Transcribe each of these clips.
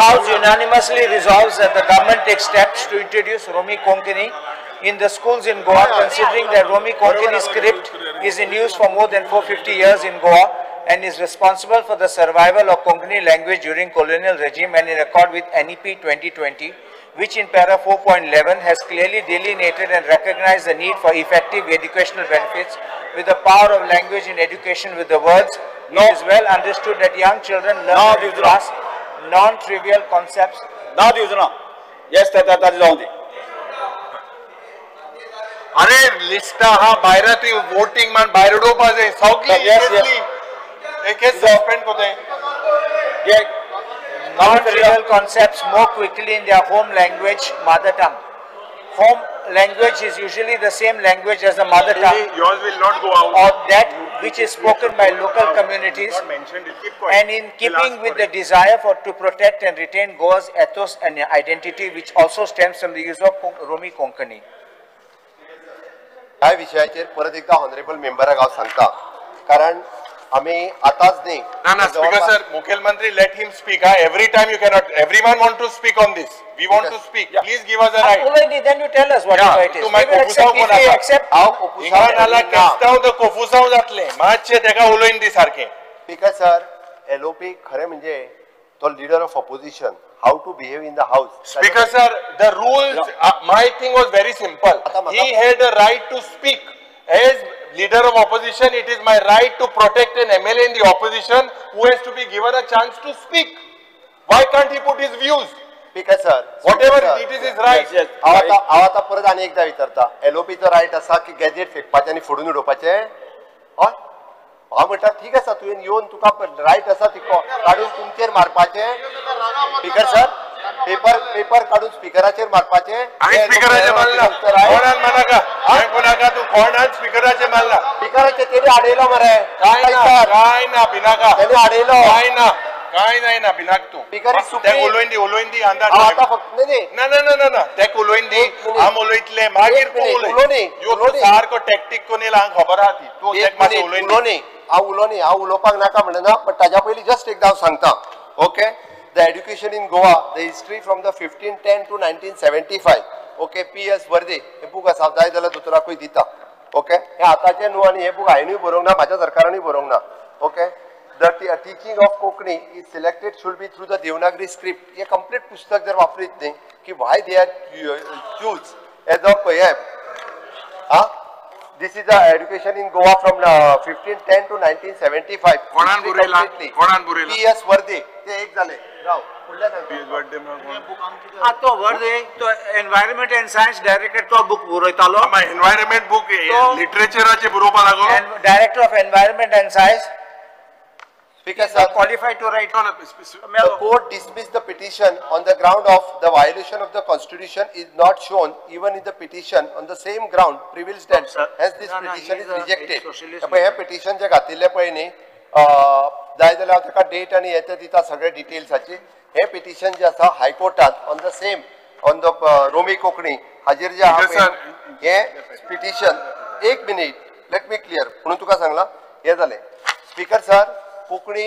House unanimously resolves that the government takes steps to introduce Romi Konkani in the schools in Goa, considering that Romi Konkani script is in use for more than 450 years in Goa and is responsible for the survival of Konkani language during colonial regime, and in accord with NEP 2020, which in para 4.11 has clearly delineated and recognized the need for effective educational benefits with the power of language in education with the words. It is well understood that young children learn to grasp non-trivial concepts. Now the yes, that is on the. अरे list हा बाहेर ती voting मान बाहेर डोपाचे सगळी एक suspend Kote non-trivial concepts more quickly in their home language, mother tongue. Home language is usually the same language as the mother tongue, yours will not go out, or that which is spoken by local communities, and in keeping with the desire to protect and retain Goa's ethos and identity, which also stems from the use of Romi Konkani. ह्या विषयाचेर परत एकदा honourable मेंबराक हांव सांगता, कारण आम्ही आताच नाही. ना स्पीकर सर, मुख्यमंत्री let him speak. Every time you cannot, everyone want to speak on this. We want to speak. Please give us a right. Already, then you tell us what it is. We will accept. If we accept, इंग्रजाला कस्ताव द कोफुसाव जातले. मातशे तेका उलोयन दी सारखे. Speaker sir, LOP खरे म्हणजे तो leader of opposition. How to behave in the house. Speaker sir, the rules. My thing was very simple. He had a right to speak. As leader of opposition, it is my right to protect an MLA in the opposition who has to be given a chance to speak. Why can't he put his views? Speaker sir, whatever it is right. Yes. आता परत आणि एकदा विचारता. LOP चा right असा की gadget फेकपाचे आणि फोडून उडोवपाचे. हय? हांव म्हणटा ठीक आसा, तुवें येवन तुका राईट आसा ती काडून तुमचेर मारपाचे. स्पीकर सर, पेपर काढून स्पीकराचेर मारपाचे. आणि स्पीकराचे मारला कोणान मानाका कोणाका तू कोणान स्पीकराचे मारला. स्पीकराचे तेणी आडयलो मरे. काय ना बिनाका तेणी आडयलो. काय नाही ना बिनाक तू स्पीकर उलोयन दी अंदाज आता फक्त नाही ना तेक उलोयन दी आम उलोयतले मागीर तू उलोय यो सारको टॅक्टिक कोनेला हांव खबर आहा ती तू एक मातशें उलोयन हांव उलोवपाक नाका म्हणना, पण ताज्या पयलीं जस्ट एकदा हांव सांगता. Okay, the education in Goa, the history from the 1510 to 1975. Okay, PS वर्दे हे बूक आसा, जाय जाल्यार दोतोराकूय दिता. ओके, हे आतांचे न्हू आनी हे बूक हांवेंय बरोवंक ना, म्हाज्या सरकारानूय बरोवंक ना. Okay, the teaching of Konkani is selected should be through the Devanagari script. हे कंप्लीट पुस्तक जर वापरीत न्ही की why they are choose as a poem. This is the education in Goa from 1510 to 1975. कोणान बुरेला PS वर्दे ते एक झाले. राव फुडल्या तो वर्दे तो एनवायरमेंट एंड सायन्स डायरेक्टर तो बुक बरयतालो. एनवायरमेंट बुक लिटरेचराचे बरोवपा लागलो. Director of environment end science. Speaker sir, qualified to write. The court dismissed the petition on the ground of the violation of the constitution is not shown even in the petition on the same ground prevails that hence this petition is rejected. हे petition जे घातिल्ले पळय न्ही, जाय जाल्यार हांव ताका date आनी येते दिता सगळे डिटेल्साची. हे petition जे आसा हायकोर्टात on the same on the Romi Konkani हाजेर जे आहा हे petition. एक मिनिट लेट मी क्लियर म्हणून तुका सांगला हे जालें. स्पीकर सर, कोंकणी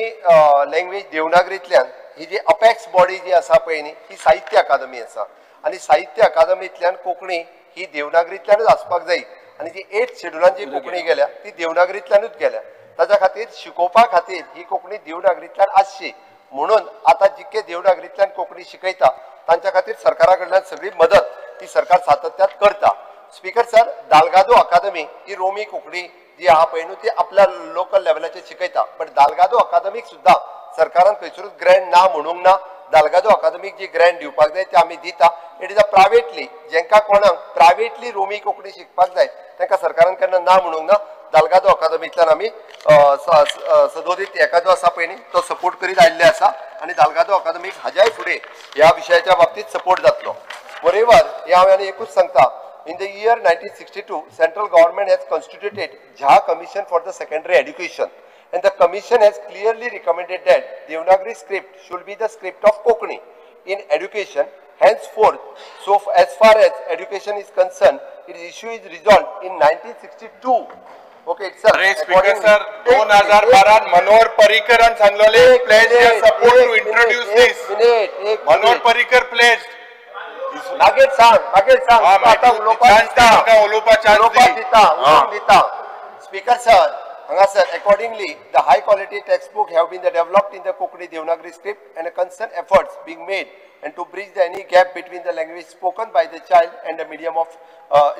लँग्वेज देवनागरींतल्यान ही जी अपेक्स बॉडी जी आसा पळय न्ही, ही साहित्य अकादमी आसा आनी साहित्य अकादमींतल्यान कोंकणी ही देवनागरींतल्यानूच आसपाक जाय. आनी जी 8th शेड्युलान जी कोंकणी गेल्या ती देवनागरींतल्यानूच गेल्या. ताच्या खातीर शिकोवपा खातीर ही कोंकणी देवनागरींतल्यान आसची म्हणून आता जितके देवनागरींतल्यान कोंकणी शिकयता तांच्या खातीर सरकारा कडल्यान सगळी मदत ती सरकार सातत्यान करता. स्पीकर सर, दालगादो अकादमी ही रोमी कोंकणी जी आहा पळय न्हू ती आपल्या लोकल लेवलाचेर शिकयता, पण दालगादो अकादमीक सुद्दां सरकारान खंयसरूच ग्रँड ना म्हणूंक ना. दालगादो अकादमीक जी ग्रँड दिवपाक जाय ती आमी दिता. इट इज अ प्रायवेटली जेंका कोणाक प्रायवेटली रोमी कोंकणी शिकपाक जाय तांकां सरकारान केन्ना ना म्हणूंक ना. दालगादो अकादमींतल्यान आमी सदोदीत हेका जो आसा पळय न्ही तो सपोर्ट करीत आयिल्ले आसा आनी दालगादो अकादमीक हाज्याय फुडें ह्या विशयाच्या बाबतींत सपोर्ट जातलो. मोरेवर हे हांव आनी एकूच सांगता. In the year 1962, central government has constituted Jha Commission for the Secondary Education, and the commission has clearly recommended that Devanagari script should be the script of Konkani in education. Henceforth, so as far as education is concerned, its issue is resolved in 1962. Okay, itself. अरे speaker sir 2012 Manohar Parrikar and Sanglole pledged their support to introduce this. Manohar Parrikar pledged. मागेच सांग आता उलोवपा दिता speaker sir हांगा sir accordingly the high quality textbook have been developed in the Konkani Devanagari script and concerned efforts being made and to bridge any gap between the language spoken by the child and the medium of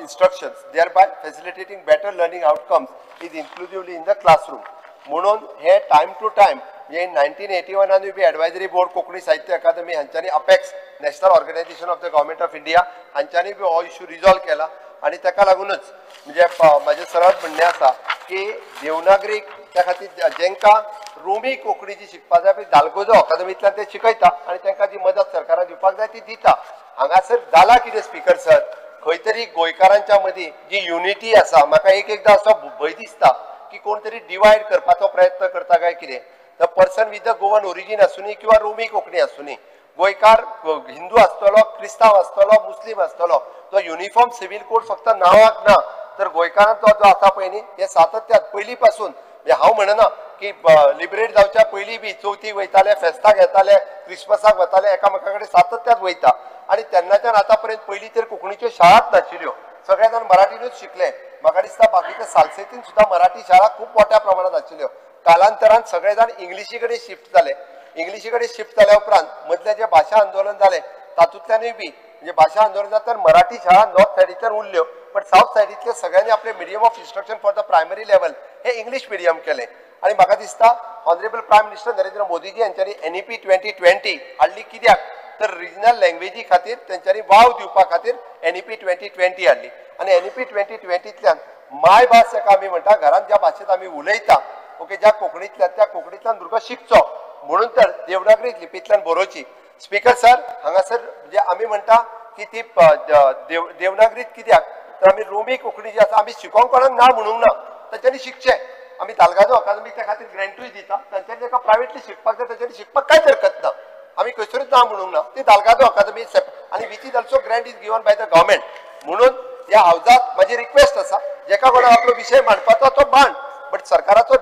instructions, thereby facilitating better learning outcomes is inclusively in the classroom. म्हणून हे time to time म्हणजे 1981 बी एडवायझरी board Konkani Sahitya Akademi हांच्यानी apex national organisation of the government of India हांच्यानी बी हो issue resolve केला आणि ताका लागूनच म्हणजे माझे सरळ म्हणणे आसा की देवनागरीक त्या खातीर जेंकां रोमी कोंकणी जी शिकपा जाय पळय दालगोजो अकादमींतल्यान ते शिकयता आणि तांकां जी मदत सरकारान दिवपाक जाय ती दिता. हांगासर जाला कितें स्पीकर सर खंय तरी गोंयकारांच्या मदीं जी युनिटी आसा म्हाका एकदां असो भंय दिसता की कोण तरी डिवायड करपाचो प्रयत्न करता काय कितें. The person with the Goan origin आसूनी किंवा रोमी कोंकणी आसूनी गोंयकार हिंदू आसतलो क्रिस्तांव आसतलो मुस्लीम आसतलो तो युनिफॉर्म सिव्हिल कोड फक्त नांवाक ना तर गोंयकारांचो जो आसा पळय न्ही हे सातत्यान पयलीं पासून हांव म्हणना की लिबरेट जावच्या पयलीं बी चवथीक वयताले फेस्ताक येताले क्रिसमसाक वताले एकामेका कडेन सातत्यान वयता आणि तेन्नाच्यान आतां पर्यंत पयलीं तर कोंकणीच्यो शाळाच नाशिल्ल्यो सगळे जाण मराठीनूच शिकले. म्हाका दिसता बाकीच्या सालसेतीन सुद्धा मराठी शाळा खूप मोठ्या प्रमाणात आशिल्ल्यो. कालांतरान सगळे जाण इंग्लिशी कडेन शिफ्ट जाले. इंग्लिशी कडेन शिफ्ट जाल्या उपरांत मदले जे भाशा आंदोलन जालें तातूंतल्यानूय बी म्हणजे भाशा आंदोलन जाता मराठी शाळा नॉर्थ सायडींतल्यान उरल्यो पण साऊथ सायडींतले सगळ्यांनी आपले medium of instruction for the primary level हे इंग्लिश मिडियम केले. आणि म्हाका दिसता honourable prime minister Narendra Modiji यांच्यानी NEP 2020 हाडली कित्याक तर रिजनल लँग्वेजी खातीर तेंच्यांनी वाव दिवपा खातीर NEP 2020 हाडली. आणि NEP 2020तल्यान माय भास जाका आमी म्हणटा घरांत ज्या भाशेंत आमी उलयता ओके ज्या कोंकणींतल्यान त्या कोंकणींतल्यान भुरगो शिकचो म्हणून तर देवनागरी लिपींतल्यान बरोवची. स्पीकर सर हांगासर म्हणजे आमी म्हणटा की ती देवनागरीत कित्याक तर आमी रोमी कोंकणी जी आसा आमी शिकोवंक कोणाक ना म्हणूंक ना तांच्यांनी शिकचें. आमी तालगाजो अकादमीक त्या खातीर ग्रँटूय दिता तांच्यांनी ताका प्रायवेटली शिकपाक जाय तांच्यांनी शिकपाक कांयच हरकत ना आमी खंयसरूच ना म्हणूंक ना. ती तालगाजो अकादमी आनी which is also Grant is given by the government. म्हणून ह्या हावजाक म्हाजी रिक्वेस्ट आसा जेका कोणाक आपलो विशय मांडपाचो तो मांड बट सरकाराचो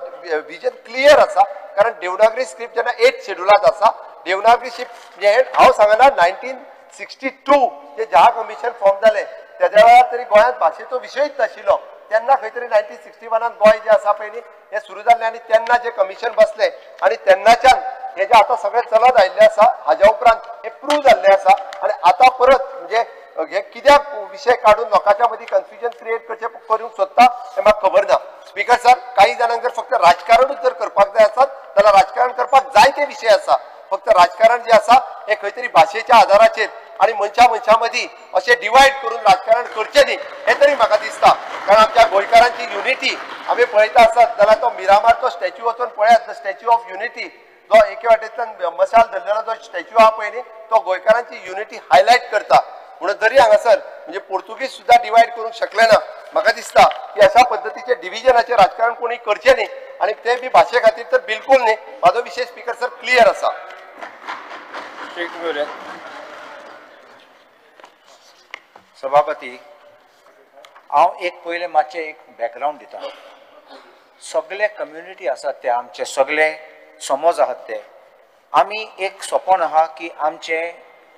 विजन क्लियर आसा कारण देवनागरी स्क्रिप्ट जेन्ना 8th शेड्युलांत आसा देवनागरी स्क्रिप्ट म्हणजे हांव सांगना 1962 जे जहा कमिशन फॉर्म जालें तेज्या वेळार तरी गोंयांत भाशेचो विशयच नाशिल्लो. तेन्ना खंय तरी 1961 गोंय जे आसा पळय न्ही हें सुरू जाल्लें आनी तेन्ना जे कमिशन बसलें आनी तेन्नाच्यान हे जे आतां सगळें चलत आयिल्लें आसा हाज्या उपरांत हे प्रूव जाल्लें आसा आनी आतां परत म्हणजे हे कित्याक विशय काडून लोकांच्या मदीं कन्फ्युजन क्रिएट करूंक सोदता हें म्हाका खबर ना. स्पीकर सर काही जाणांक जर फक्त राजकारणूच जर करपाक जाय आसत जाल्यार राजकारण करपाक जायते विशय आसा. फक्त राजकारण जे आसा हे खंय तरी भाशेच्या आधाराचेर आणि मनशा मदीं अशें डिवायड करून राजकारण करचें न्ही हे तरी म्हाका दिसता. कारण आमच्या गोंयकारांची युनिटी आमी पळयता आसत जाल्यार तो मिरामारचो स्टॅच्यू वचून पळयात द स्टॅच्यू ऑफ युनिटी जो एके वाटेंतल्यान मशाल धरलेलो जो स्टॅच्यू आहा पळय न्ही तो गोंयकारांची युनिटी हायलायट करता. म्हणून जरी हांगासर म्हणजे पोर्तुगीज सुद्धा डिवायड करूंक शकले ना. म्हाका दिसता की अशा पद्धतीचे डिव्हिजनाचे राजकारण कोणी करचें न्ही आणि ते बी भाशे खातीर तर बिलकुल न्ही. म्हाजो विशय स्पीकर सर क्लियर आसा. सभापती हांव एक पयलें मातशें एक बॅकग्रावंड दिता. सगळे कम्युनिटी आसात ते आमचे सगळे समज आहात ते आमी एक सपन आहा की आमचे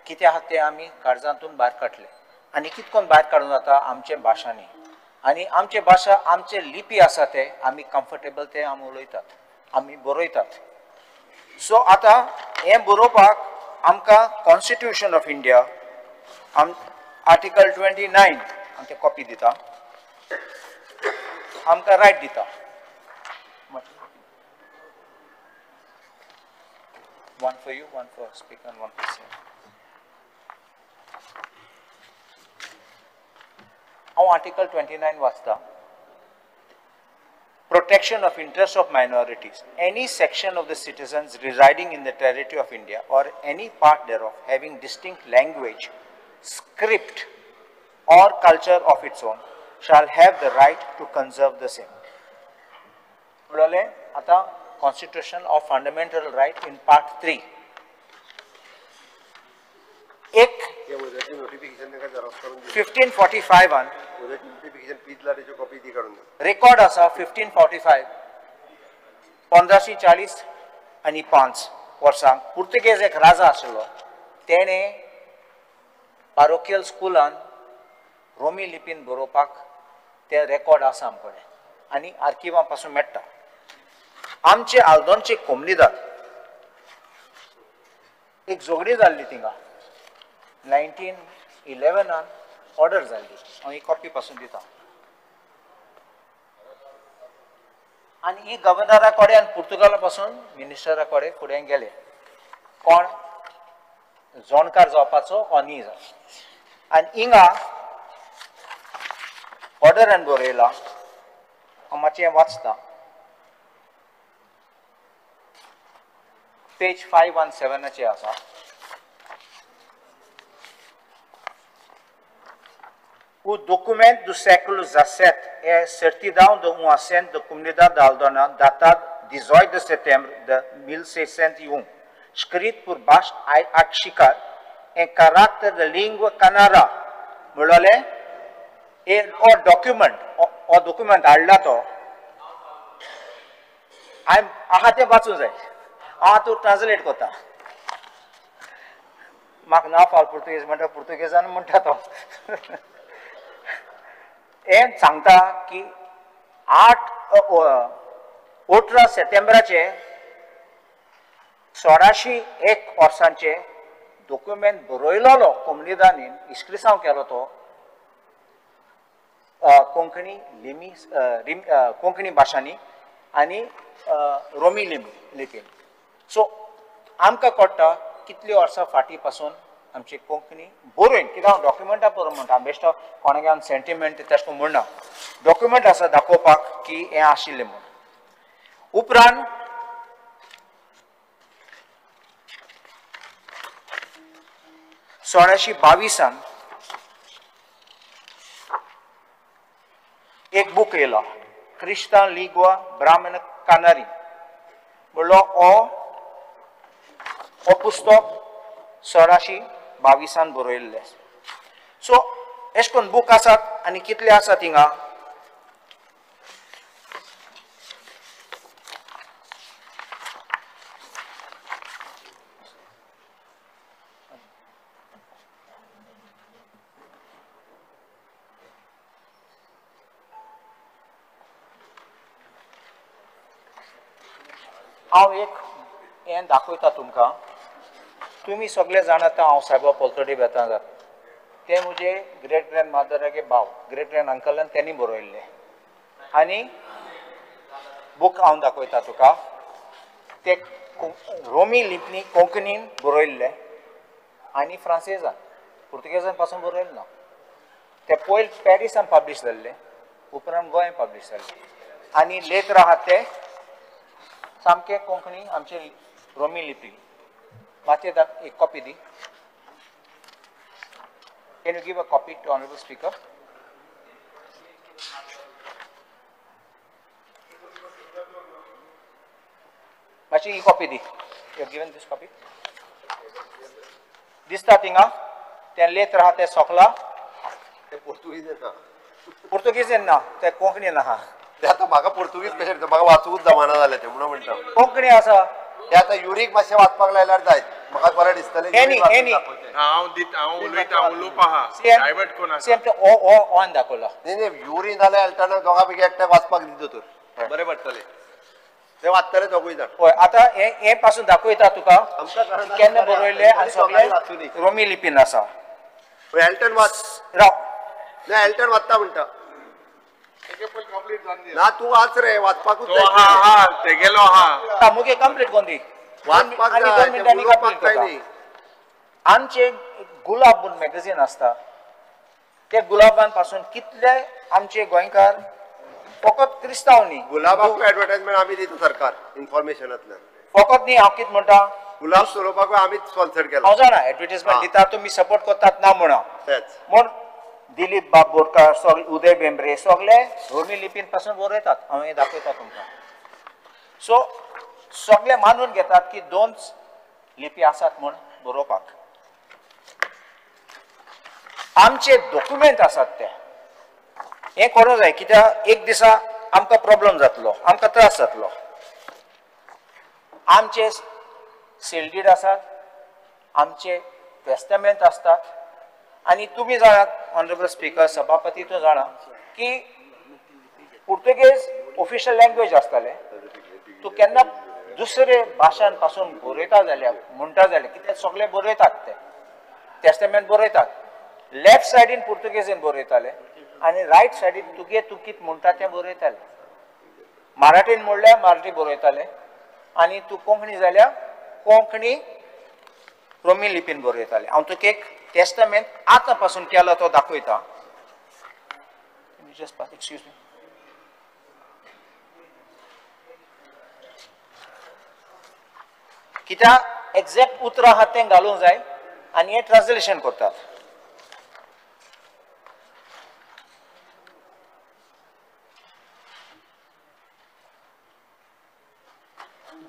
कितें आहा तें आमी काळजांतून भायर काडले आनी कितकोन भायर काडूं जाता आमचे भाशांनी आनी आमचे भाशा आमचे लिपी आसा ते आमी कम्फर्टेबल ते आमी उलयतात आमी बरयतात. सो आतां हें बरोवपाक आमकां कॉन्स्टिट्यूशन ऑफ इंडिया आर्टिकल 29 आमकां कॉपी दिता आमकां रायट दिता. One for you, one for speaker, and one for sir. हांव आर्टिकल 29 वाचता. Protection of interests of minorities. Any section of the citizens residing in the territory of India or any part thereof having distinct language, script or culture of its own shall have the right to conserve the same. उडले आता Constitution of Fundamental Right in Part 3. एक 1545 record आसा 1545 1540 आनी 5 वर्सांक Portuguese एक राजा आशिल्लो तेणे पारोकियल स्कुलान Romney लिपीन बरोवपाक ते रेकॉर्ड आसा आमचे कडेन आनी आर्किवा पासून मेळटा आमचे आल्दोनचे कोमनीदार एक झगडी जाल्ली थिंगा 1911 ऑर्डर जाल्ली हांव ही कॉपी पासून दिता आनी ही गव्हर्नरा कडेन आनी पुर्तुगाला पासून मिनिस्टरा कडेन फुडें गेले कोण जोणकार जावपाचो ओ न्ही जाय आनी हिंगा ऑर्डरान बरयला हांव मातशें वाचता पेज 517 आसा O documento do século XVII é certidão de um assento da comunidade de Aldona, datado 18 de setembro de 1601, escrito por Bast Akshikar em caráter de língua canara. Mulole, o document हाडला तो हांव तें वाचूंक जाय हांव तो ट्रान्सलेट करता म्हाका ना फाल पुर्तुगेज म्हणटा पुर्तुगेजान म्हणटा तो हें सांगता की 18 सप्टेंबराचे 1601 वर्सांचे डॉक्युमेंट बरयलोलो कोमनीदानीन इस्क्रिसांव केलो तो कोंकणी लिमी कोंकणी भाशांनी आनी रोमी लिपीन सो आमकां कळटा कितली वर्सां फाटीं पासून आमची कोंकणी बरोवन कित्याक हांव डॉक्युमेंटा बरोवन म्हणटा बेश्टो कोणागे हांव सेंटिमेंट तेश कोन म्हणना डॉक्युमेंट आसा दाखोवपाक की हें आशिल्लें म्हूण उपरांत सोळाशे 22 एक बूक येयलो क्रिस्तान लिग्वा ब्राह्मण कानारी म्हणलो हो पुस्तक 1622 बरयल्ले सो एश कोन बूक आसात आनी कितले आसात हिंगा हांव एक हें दाखयता तुमकां तुमी सगळे जाणात हांव सायबा पोलतोडी बेतां जाता ते म्हजे ग्रेट ग्रँड मादरागे भाव ग्रेट ग्रँड अंकलान त्यांनी बरयल्ले आनी बूक हांव दाखयता तुका ते रोमी लिपींनी कोंकणीन बरयल्ले आनी फ्रांसेजान पुर्तुगेजान पासून बरयल्ले ना ते पयलीं पॅरिसान पब्लीश जाल्ले उपरांत गोंय पब्लीश जाल्ले आनी लेटर आहात ते सामके कोंकणी आमचे रोमी लिपी मातशें एक copy the Can you give a copy to Honorable Speaker? Machi, e copy di. You have given this copy. This starting up. Then later hate sokla. ते पोर्तुगीज ना Portuguese na. Te कोंकणी ना हा. ते आता म्हाका पोर्तुगीज कशें म्हाका वाचूच जमाना जालें ते म्हणून म्हणटा कोंकणी आसा. ते आता युरीक मातशें वाचपाक लायल्यार जाय म्हाका बरें दिसतलें Any. हांव उलयता उलोवपा हा डायवर्ट कोण आसा Same to on दाखवला. नाही युरी नाल्यार अल्टरनेट दोगा पैकी एकट्याक वाचपाक दितो तर बरें पडटलें ते वाचतले दोगूय जाण होय आता हे पासून दाखयता तुका केन्ना बरयले आनी सगळे रोमी लिपीन आसा एल्टन वाच राव ना एल्टन वाचता म्हणटा ना तू वाच रे वाचपाकूच तो हा ते गेलो हा मुगे कंप्लीट कोण दी वाचपाक आनी जाय 2 मिनिटांनी उलोवपाक कंप्लीट कांय करता न्ही आमचे गुलाब म्हणून मॅगझीन आसता ते गुलाबान पासून कितले आमचे गोंयकार फकत क्रिस्तांव न्ही गुलाबाक एडवर्टायजमेंट आमी दिता सरकार इन्फॉर्मेशनांतल्यान फकत न्ही हांव कितें म्हणटा गुलाब चलोवपाक आमीच स्पॉन्सर केला हांव जाणा एडवर्टायजमेंट दिता तुमी सपोर्ट करतात ना म्हणा तेच म्हण दिलीप बाब बोरकार सगळे उदय बेंब्रे सगळे रोमी लिपीन पासून बरयतात हांव हे दाखयता तुमकां सो सगळे मानून घेतात की 2 लिपी आसात म्हूण बरोवपाक आमचे डॉक्युमेंट आसात ते हे करूं जाय कित्याक एक दिसा आमकां प्रॉब्लेम जातलो आमकां त्रास जातलो आमचे सील डीड आसात आमचे टेस्टामेंट असतात आणि तुम्ही जाणात ऑनरेबल स्पीकर सभापती तो जाणा की पुर्तुगेज ऑफिशियल लँग्वेज आसताले तू केन्ना दुसरे भाशांपासून बरयता जाल्यार म्हणटा जाल्यार कित्याक सगळे बरयतात ते टेस्टामेंट बरयतात लेफ्ट सायडीन पुर्तुगेजीन बरयताले आणि रायट सायडीन तुगे तू कित म्हणटा तें बरयताले मराठीन म्हणल्यार मराठी बरयताले आणि तू कोंकणी जाल्यार कोंकणी रोमी लिपीन बरयताले हांव तुका एक टेस्टामेंट आतां पासून केला तो दाखयता एक्सक्यूज मी कित्याक एक्झॅक्ट उतरां आहात तें घालूंक जाय आनी हें ट्रान्सलेशन करतात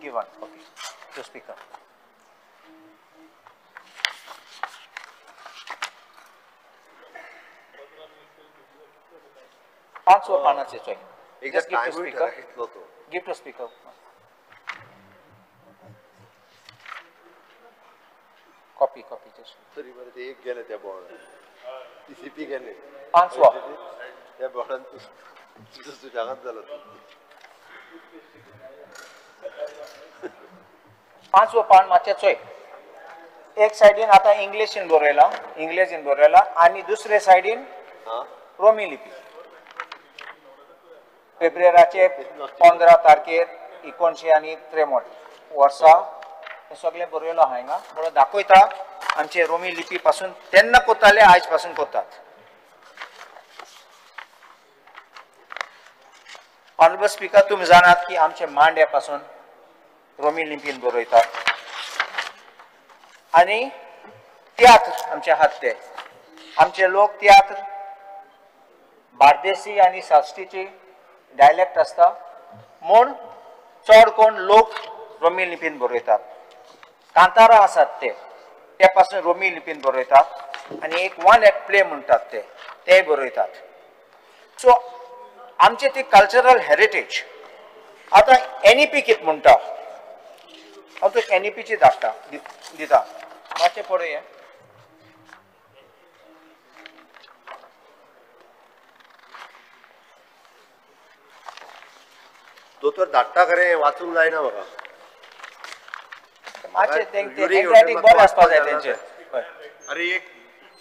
गिवन ओके टू स्पीकर पांच वर पानाचे चोय Just give to speaker. Give to speaker. Copy just. तरी बरं ते एक गेलं त्या बॉर्ड TCP गेले पांचवा त्या बॉर्डान तुझं सुजागात झालं पांचवो पान मातशें चोय एक सायडीन आता इंग्लिशीन बरयला आणि दुसरे सायडीन रोमी लिपी फेब्रुवारीचे 15 तारखेर 1963 वर्सा हे सगळे बरयलो आहा हिंगा म्हणून दाखयता आमचे रोमी लिपी पासून तेन्ना कोताले आयज पासून कोतात ऑनरेबल स्पीकर तुम्ही जाणात की आमचे मांड्या पासून रोमी लिपीन बरयतात आणि तियात्र आमचे आहात ते आमचे लोक तियात्र बार्देसी आणि साश्टीची डायलेक्ट असता म्हूण चड कोण लोक रोमी लिपीन बरयतात कांतारा आसात ते पासून रोमी लिपीन बरयतात आणि एक वन एक्ट प्ले म्हणटात ते बरयतात सो आमचे ती कल्चरल हेरिटेज आता NEP कित म्हणटा हांव तुका NEPची धाडटा दिता मातशें पळय दोतोर धाडटा खरें वाचूंक जायना म्हाका मातशें हँडरायटींग बरें आसपा जाय तेंचे अरे एक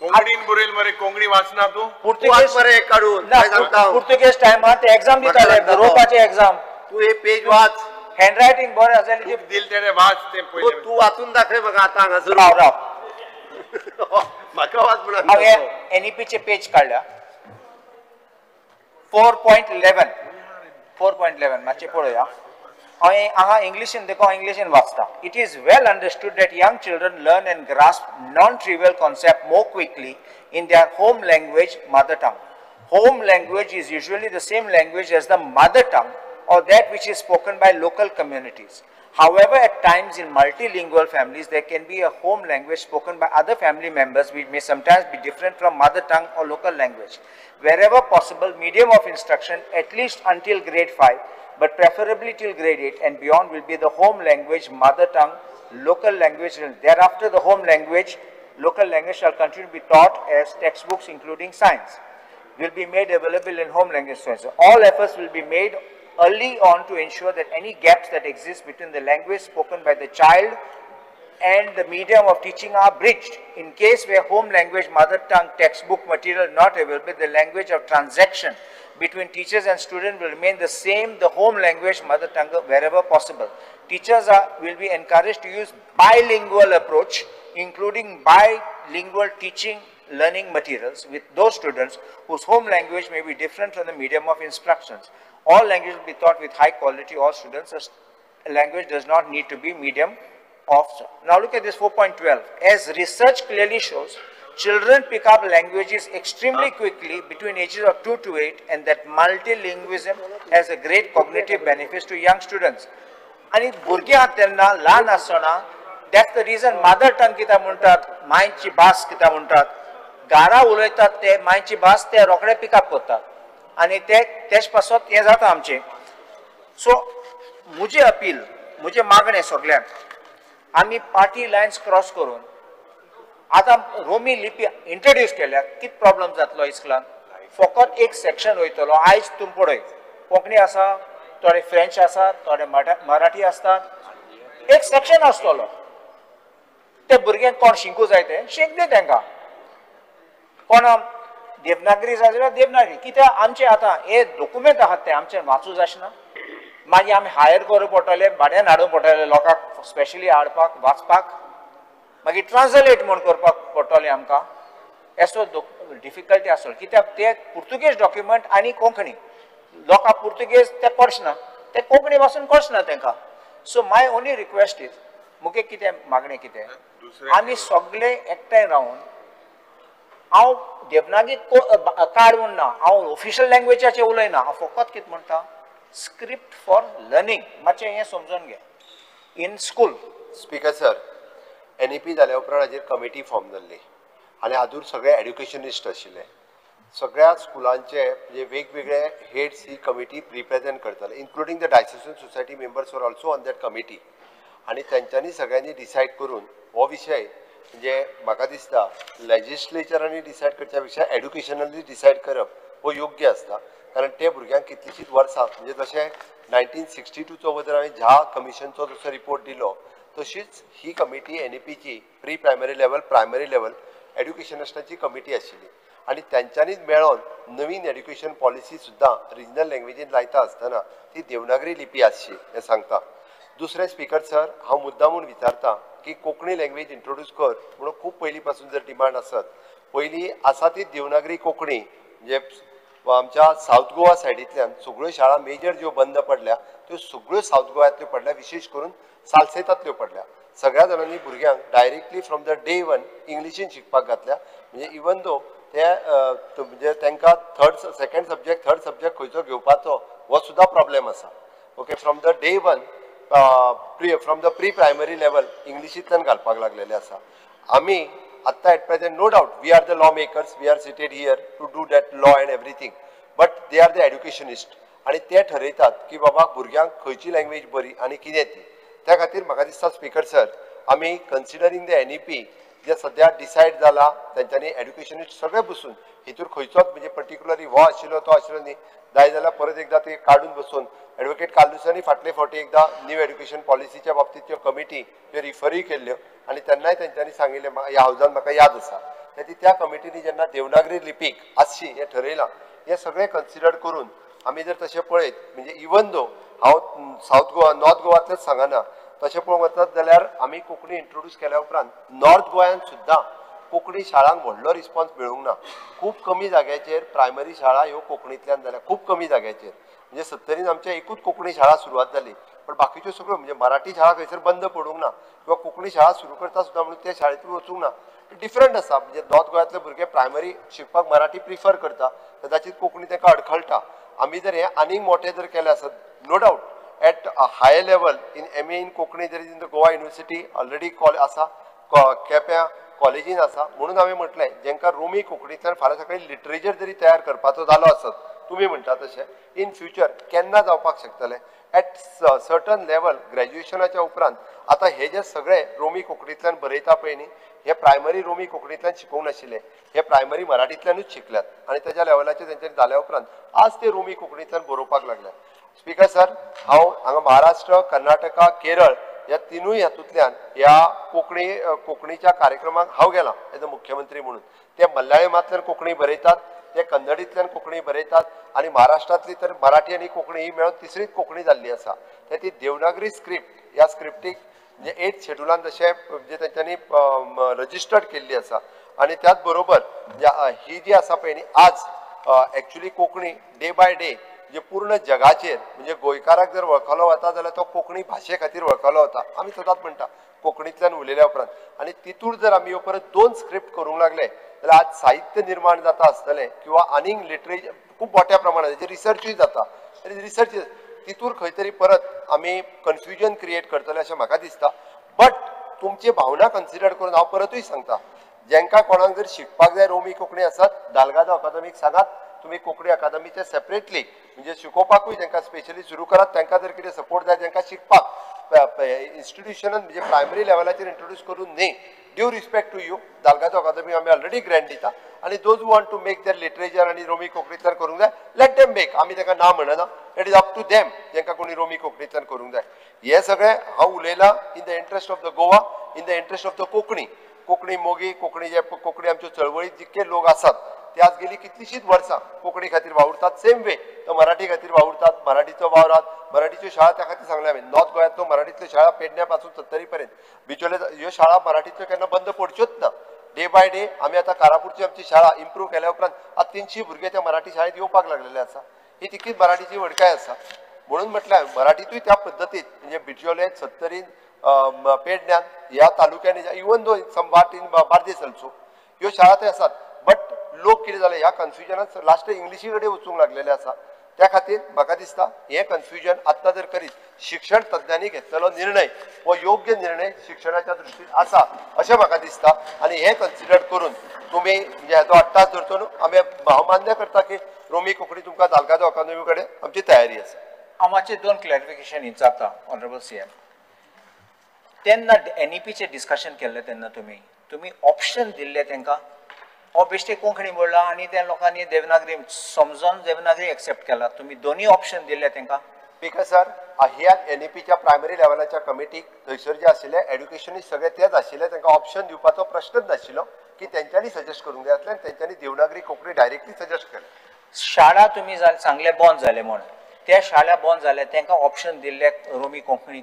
कोंकणीन बरयल मरे कोंकणी वाचना तू पुर्तुगेज मरे काढून काय सांगता पुर्तुगेज टायमार ते एग्जाम दिताले बरोवपाचे एग्जाम तू हे पेज वाच हँडरायटींग बरें आसलेली दिल तेणे वाच ते पयले तू वाचून दाखय म्हाका आतां हांगासर राव म्हाका वाच म्हणून हांव हे NEPचे पेज काडल्या 4.11 मातशें पळया हांगा इंग्लिशीन देखो इंग्लिशीन वाचता it is well understood that young children learn and grasp non-trivial concept more quickly in their home language mother tongue. Home language is usually the same language as the mother tongue or that which is spoken by local communities. However, at times in multilingual families, there can be a home language spoken by other family members which may sometimes be different from mother tongue or local language. Wherever possible, medium of instruction, at least until grade 5, but preferably till grade 8 and beyond will be the home language, mother tongue, local language. Thereafter, the home language, local language shall continue to be taught as textbooks including science will be made available in home language. So all efforts will be made early on to ensure that any gaps that exist between the language spoken by the child and the medium of teaching are bridged. In case where home language, mother tongue, textbook material not available, the language of transaction between teachers and students will remain the same, the home language, mother tongue, wherever possible. Teachers will be encouraged to use bilingual approach, including bilingual teaching learning materials with those students whose home language may be different from the medium of instructions. All language will be taught with high quality, all students. A language does not need to be medium of. Now look at this 4.12. As research clearly shows, children pick up languages extremely quickly between ages of 2 to 8 and that multilingualism has a great cognitive benefits to young students. आणि भुरग्यां तेन्ना ल्हान आसतना that's the reason mother tongue किता म्हणटात मायची भास किता म्हणटात घारा उलयतात ते मायची भास ते रोखडे पिकअप करतात आनी तेच पासत हें जाता आमचें. सो म्हजें अपील, म्हजें मागणें सगळ्यांक, आमी पार्टी लायन्स क्रॉस करून आतां रोमी लिपी इंट्रोड्यूस केल्या. कितें प्रॉब्लेम जातलो इस्कुलान? फकत एक सेक्शन वयतलो. आयज तुम पळय कोंकणी आसा, थोडे फ्रेंच आसा, थोडे मराठी आसतात. एक सेक्शन आसतलो. ते भुरग्यांक कोण शिकूं जाय ते शिक दी तांकां. कोण देवनागरी जाय जाल्यार देवनागरी. कित्याक आमचे आतां हे डॉक्युमेंट आहात ते आमचे वाचूंक जायना. मागीर आमी हायर करूं पडटले, भाड्यान हाडूंक पडटले लोकांक स्पेशली हाडपाक वाचपाक, मागीर ट्रान्सलेट म्हूण करपाक पडटलें आमकां. एसो डिफिकल्टी आसतलो. कित्याक ते पुर्तुगेज डॉक्युमेंट आनी कोंकणी लोकांक पुर्तुगेज ते कळचना, ते कोंकणी पासून कळचना तांकां. So my only request is, मुगे कितें मागणें कितें, आमी सगळे एकठांय रावन, हांव देवनागरी कार्ड म्हणना, हांव ऑफिशियल लँग्वेजाचेर उलयना, हांव फकत कितें म्हणटा, स्क्रिप्ट फॉर लर्निंग मातशें हें समजून घे in school. Speaker sir, NEP जाल्या उपरांत हाजेर कमिटी फॉर्म जाल्ली आनी हातूंत सगळे एड्युकेशनिस्ट आशिल्ले. सगळ्या स्कुलांचे म्हणजे वेगवेगळे हेड्स ही कमिटी रिप्रेझेंट करताले, including the diocesan society members were also on that committee. आनी तांच्यांनी सगळ्यांनी डिसायड करून हो विशय म्हणजे म्हाका दिसता लेजिस्लेचरांनी डिसायड करच्या पेक्षा एड्युकेशनली डिसायड करप हो योग्य आसता. कारण ते भुरग्यांक कितलींशींच वर्सां म्हणजे जशें 1962चो वदर हांवें ह्या कमिशनचो जसो रिपोर्ट दिलो तशीच ही कमिटी NEPची pre primary level, primary level एड्युकेशनिस्टांची कमिटी आशिल्ली आनी तांच्यांनीच मेळोन नवीन एड्युकेशन पॉलिसी सुद्दां रिजनल लँग्वेजीन लायता आसतना ती देवनागरी लिपी आसची हें सांगता. दुसरें स्पीकर सर, हांव मुद्दामून विचारता की कोंकणी लँग्वेज इंट्रोड्यूस कर म्हणून खूब पयलीं पासून जर डिमांड आसत. पयलीं आसा ती देवनागरी कोंकणी म्हणजे आमच्या साऊथ गोवा सायडींतल्यान सगळ्यो शाळा मेजर ज्यो बंद पडल्या त्यो सगळ्यो साऊथ गोव्यातल्यो पडल्या, विशेश करून सालसेतांतल्यो पडल्या. सगळ्या जाणांनी भुरग्यांक directly from the day one इंग्लिशीन शिकपाक घातल्या. म्हणजे इवन दो ते म्हणजे तांकां सेकंड सब्जेक्ट थर्ड सब्जेक्ट खंयचो घेवपाचो हो सुद्दां प्रॉब्लेम आसा. Okay, from the day one from the pre primary level इंग्लिशींतल्यान घालपाक लागलेले आसा. आमी आत्ता at present no doubt we are the law makers, we are seated here to do that law and everything, but they are the educationist आनी ते ठरयतात की बाबा भुरग्यांक खंयची लँग्वेज बरी आनी कितें ती. त्या खातीर म्हाका दिसता स्पीकर सर, आमी कन्सिडरींग द NEP जे सद्या डिसायड जाला तांच्यांनी एड्युकेशनिस्ट सगळे बसून हितूर खंयचोच म्हणजे पर्टिक्युलरली हो आशिल्लो तो आशिल्लो न्ही, जाय जाल्यार परत एकदा ते काडून बसून एडवोकेट कालुसांनी फाटले फावटी एकदा न्यू एड्युकेशन पॉलिसीच्या बाबतींतल्यो कमिटी ह्यो रिफरूय केल्ल्यो आनी तेन्नाय तांच्यांनी सांगिल्लें ह्या हावजान म्हाका याद आसा. त्या कमिटीनी जेन्ना देवनागरी लिपीक आसची हें ठरयलां, हें सगळें कन्सिडर करून आमी जर तशें पळयत म्हणजे इवन दो हांव साऊथ गोवा नॉर्थ गोवांतलेंच सांगना, तशें पळोवंक वचत जाल्यार आमी कोंकणी इंट्रोड्यूस केल्या उपरांत नॉर्थ गोंयांत सुद्दां कोंकणी शाळांक व्हडलो रिस्पॉन्स मेळूंक ना. खूब कमी जाग्याचेर प्रायमरी शाळा ह्यो कोंकणींतल्यान जाल्या, खूब कमी जाग्याचेर. म्हणजे 70रीन आमच्या एकूच कोंकणी शाळा सुरवात जाली, पण बाकीच्यो सगळ्यो म्हणजे मराठी शाळा खंयसर बंद पडूंक ना किंवा कोंकणी शाळा सुरू करता सुद्दां म्हणून त्या शाळेंतून वचूंक ना. डिफरंट आसा. म्हणजे नॉर्थ गोंयांतले भुरगे प्रायमरी शिकपाक मराठी प्रिफर करता, कदाचित कोंकणी तांकां अडखळटा. आमी जर हें आनीक मोठें जर केलें आसत, no doubt at a higher level in MA in Konkani there is in the Goa university already आसा, केप्यां कॉलेजीन आसा. म्हणून हांवें म्हटलें जेंकां रोमी कोंकणींतल्यान फाल्यां सकाळीं लिटरेचर जरी तयार करपाचो जालो आसत, तुमी म्हणटा तशें इन फ्युचर केन्ना जावपाक शकतलें एट सर्टन लेवल ग्रॅज्युएशनाच्या उपरांत. आतां हे जे सगळे रोमी कोंकणींतल्यान बरयता पळय न्ही, हे प्रायमरी रोमी कोंकणींतल्यान शिकोवंक नाशिल्ले, हे प्रायमरी मराठींतल्यानूच शिकल्यात आनी तेच्या लेवलाचेर तेंच्यांनी जाल्या उपरांत आज ते रोमी कोंकणींतल्यान बरोवपाक लागल्या. स्पीकर सर, हांव हांगा महाराष्ट्र, कर्नाटका, केरळ ह्या तिनूय हातूंतल्यान ह्या कोंकणीच्या कार्यक्रमाक हांव गेलां एज अ मुख्यमंत्री म्हणून. ते मल्याळमांतल्यान कोंकणी बरयतात, ते कन्नडींतल्यान कोंकणी बरयतात आनी महाराष्ट्रांतली तर मराठी आनी कोंकणी ही मेळून तिसरीच कोंकणी जाल्ली आसा. ती देवनागरी स्क्रिप्ट ह्या स्क्रिप्टीक म्हणजे 8th शेड्युलान जशें म्हणजे तेंच्यांनी रजिस्टर्ड केल्ली आसा आनी त्याच बरोबर ही जी आसा पळय न्ही आज actually Konkani day by day म्हणजे पूर्ण जगाचेर म्हणजे गोंयकाराक जर वळखलो वता जाल्यार तो कोंकणी भाशे खातीर वळखलो वता. आमी सदांच म्हणटा कोंकणींतल्यान उलयल्या उपरांत आनी तितूर जर आमी परत 2 स्क्रिप्ट करूंक लागले जाल्यार आज साहित्य निर्माण जाता आसतलें किंवा आनीक लिटरेचर खूब मोठ्या प्रमाणात हेजे रिसर्चूय जाता. रिसर्च तितूर खंय तरी परत आमी कन्फ्युजन क्रिएट करतले अशें म्हाका दिसता. बट तुमची भावना कन्सिडर करून हांव परतूय सांगता, जेंका कोणाक जर शिकपाक जाय रोमी कोंकणी आसात दालगादो अकादमीक सांगात तुम्ही कोंकणी अकादमीचे सेपरेटली म्हणजे शिकोवपाकूय जेंका स्पेशली सुरू करात तांकां जर कितें सपोर्ट जाय जेंका शिकपाक इन्स्टिट्यूशनान म्हणजे प्रायमरी लेवलाचेर इंट्रोड्यूस करून न्ही due respect to you Dalgado Akademi आमी ऑलरेडी ग्रँट दिता आणि those want to make their literature आणि रोमी कोंकणींतल्यान करूंक जाय लेट देम मेक आमी ताका ना म्हणना it is up to them जेंका कोणी रोमी कोंकणींतल्यान करूंक जाय हे सगळें हांव उलयलां in the interest of the Goa in the interest of the Konkani मोगी कोंकणी आमच्यो चळवळीत जितके लोक आसात ते आज गेली कितलीशीच वर्सां कोंकणी खातीर वावुरतात सेम वे तो मराठी खातीर वावुरतात मराठीचो वावरात मराठीच्यो शाळा त्या खातीर सांगल्या हांवें नॉर्थ गोंयांतल्यो मराठींतल्यो शाळा पेडण्या पासून 70 पर्यंत बिचोले ह्यो शाळा मराठींतल्यो केन्ना बंद पडच्योच ना डे बाय डे आमी आतां कारापूरची आमची शाळा इम्प्रूव केल्या उपरांत आज 300 भुरगे त्या मराठी शाळेत येवपाक लागलेले आसा ही तितकीच मराठीची व्हडकाय आसा म्हणून म्हटल्यार मराठीतूय त्या पद्दतीन म्हणजे बिचोले 70 पेडण्यान ह्या तालुक्यांनी इवन दो संभाट इन बार्देस ऑल्सो ह्यो शाळा थंय आसात बट लोक कितें जालें ह्या कन्फ्युजनान लास्ट इंग्लिशी कडेन वचूंक लागलेले आसा त्या खातीर म्हाका दिसता हे कन्फ्युजन आत्तां जर करीत शिक्षण तज्ञांनी घेतलेलो निर्णय हो योग्य निर्णय शिक्षणाच्या दृश्टीन आसा अशें म्हाका दिसता आनी हे कन्सिडर करून तुमी म्हणजे हेजो 8 तास धरतो न्हू आमी हांव मान्य करता की रोमी कोंकणी तुमकां दालगादो अकादमी कडेन आमची तयारी आसा हांव मातशें 2 क्लॅरिफिकेशन विचारता ऑनरेबल सीएम तेन्ना NEPचें डिस्कशन केल्लें तेन्ना तुमी ऑप्शन दिल्ले तांकां हो बेश्टे कोंकणी बोलला आनी त्या लोकांनी देवनागरी समजून देवनागरी एक्सेप्ट केला तुम्ही दोन्ही ऑप्शन दिले तांकां स्पीकर सर ह्या NEPच्या प्रायमरी लेवलाच्या कमिटीक थंयसर जे आशिल्ले एड्युकेशनिस्ट सगळे तेच आशिल्ले तांकां ऑप्शन दिवपाचो प्रश्नच नाशिल्लो की तेंच्यांनी सजेस्ट करूंक जाय आसलें तेंच्यांनी देवनागरी कोंकणी डायरेक्टली सजेस्ट केलें शाळा तुमी सांगले बंद जाले म्हण त्या शाळा बंद जाले तांकां ऑप्शन दिल्ले रोमी कोंकणी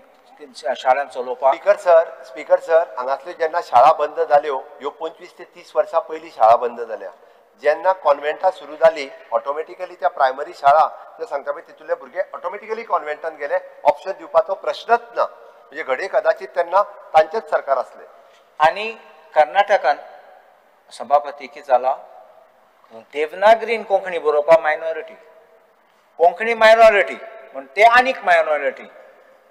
शाळां चलोवपाक स्पीकर सर हांगासल्यो जेन्ना शाळा बंद जाल्यो ह्यो 25 ते 30 वर्सां पयलीं शाळा बंद जाल्या जेन्ना कॉन्व्हेंटां सुरू जाली ऑटोमॅटिकली त्या प्रायमरी शाळा जे सांगता पळय तितूंतले भुरगे ऑटोमॅटिकली कॉन्व्हेंटान गेले ऑप्शन दिवपाचो प्रश्नच ना म्हणजे घडये कदाचित तेन्ना तांचेच सरकार आसले आनी कर्नाटकान सभापती कितें जाला देवनागरीन कोंकणी बरोवपाक मायनॉरिटी कोंकणी मायनॉरिटी म्हण ते आनीक मायनॉरिटी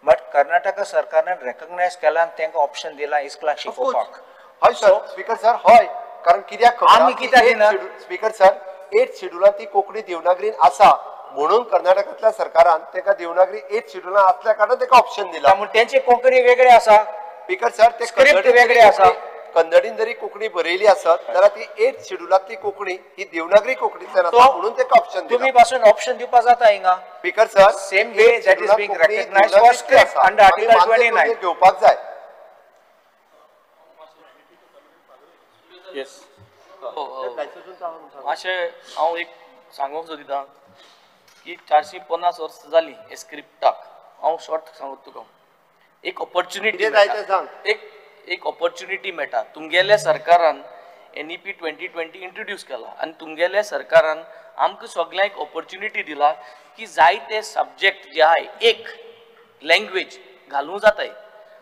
बट कर्नाटक सरकारने रेकग्नाइज केला आणि त्यांना ऑप्शन दिला इस्कला शिकोवपाक हय सर स्पीकर सर हय कारण कित्याक आमी कित्याक दिना स्पीकर सर 8th शेड्युलांत ती कोंकणी देवनागरीन आसा म्हणून कर्नाटकांतल्या सरकारान ताका देवनागरी 8th शेड्युलांत असल्या कारणान ताका ऑप्शन दिला म्हणून त्यांची कोंकणी वेगळी आसा स्पीकर सर ते स्क्रिप्ट वेगळी आसा कन्नडीन जरी कोंकणी बरयली आसत जाल्यार ती 8th शेड्युलांतली कोंकणी ही देवनागरी कोंकणींतल्यान आसा म्हणून ताका ऑप्शन दिला तुम्ही पासून ऑप्शन दिवपा जाता हिंगा speaker sir same way that is being recognised for script under article 29 घेवपाक जाय येस मातशें हांव एक सांगूंक सोदिता की 450 वर्सां जाली हे स्क्रिप्टाक हांव शॉर्ट सांगत तुका एक ऑपॉर्च्युनिटी एक ऑपॉर्च्युनिटी मेळटा तुमगेल्या सरकारान NEP 2020 इंट्रोड्यूस केला आनी तुमगेल्या सरकारान आमकां सगळ्यांक ऑपॉर्च्युनिटी दिला की जायते सब्जेक्ट जे आहाय एक लँग्वेज घालूंक जाताय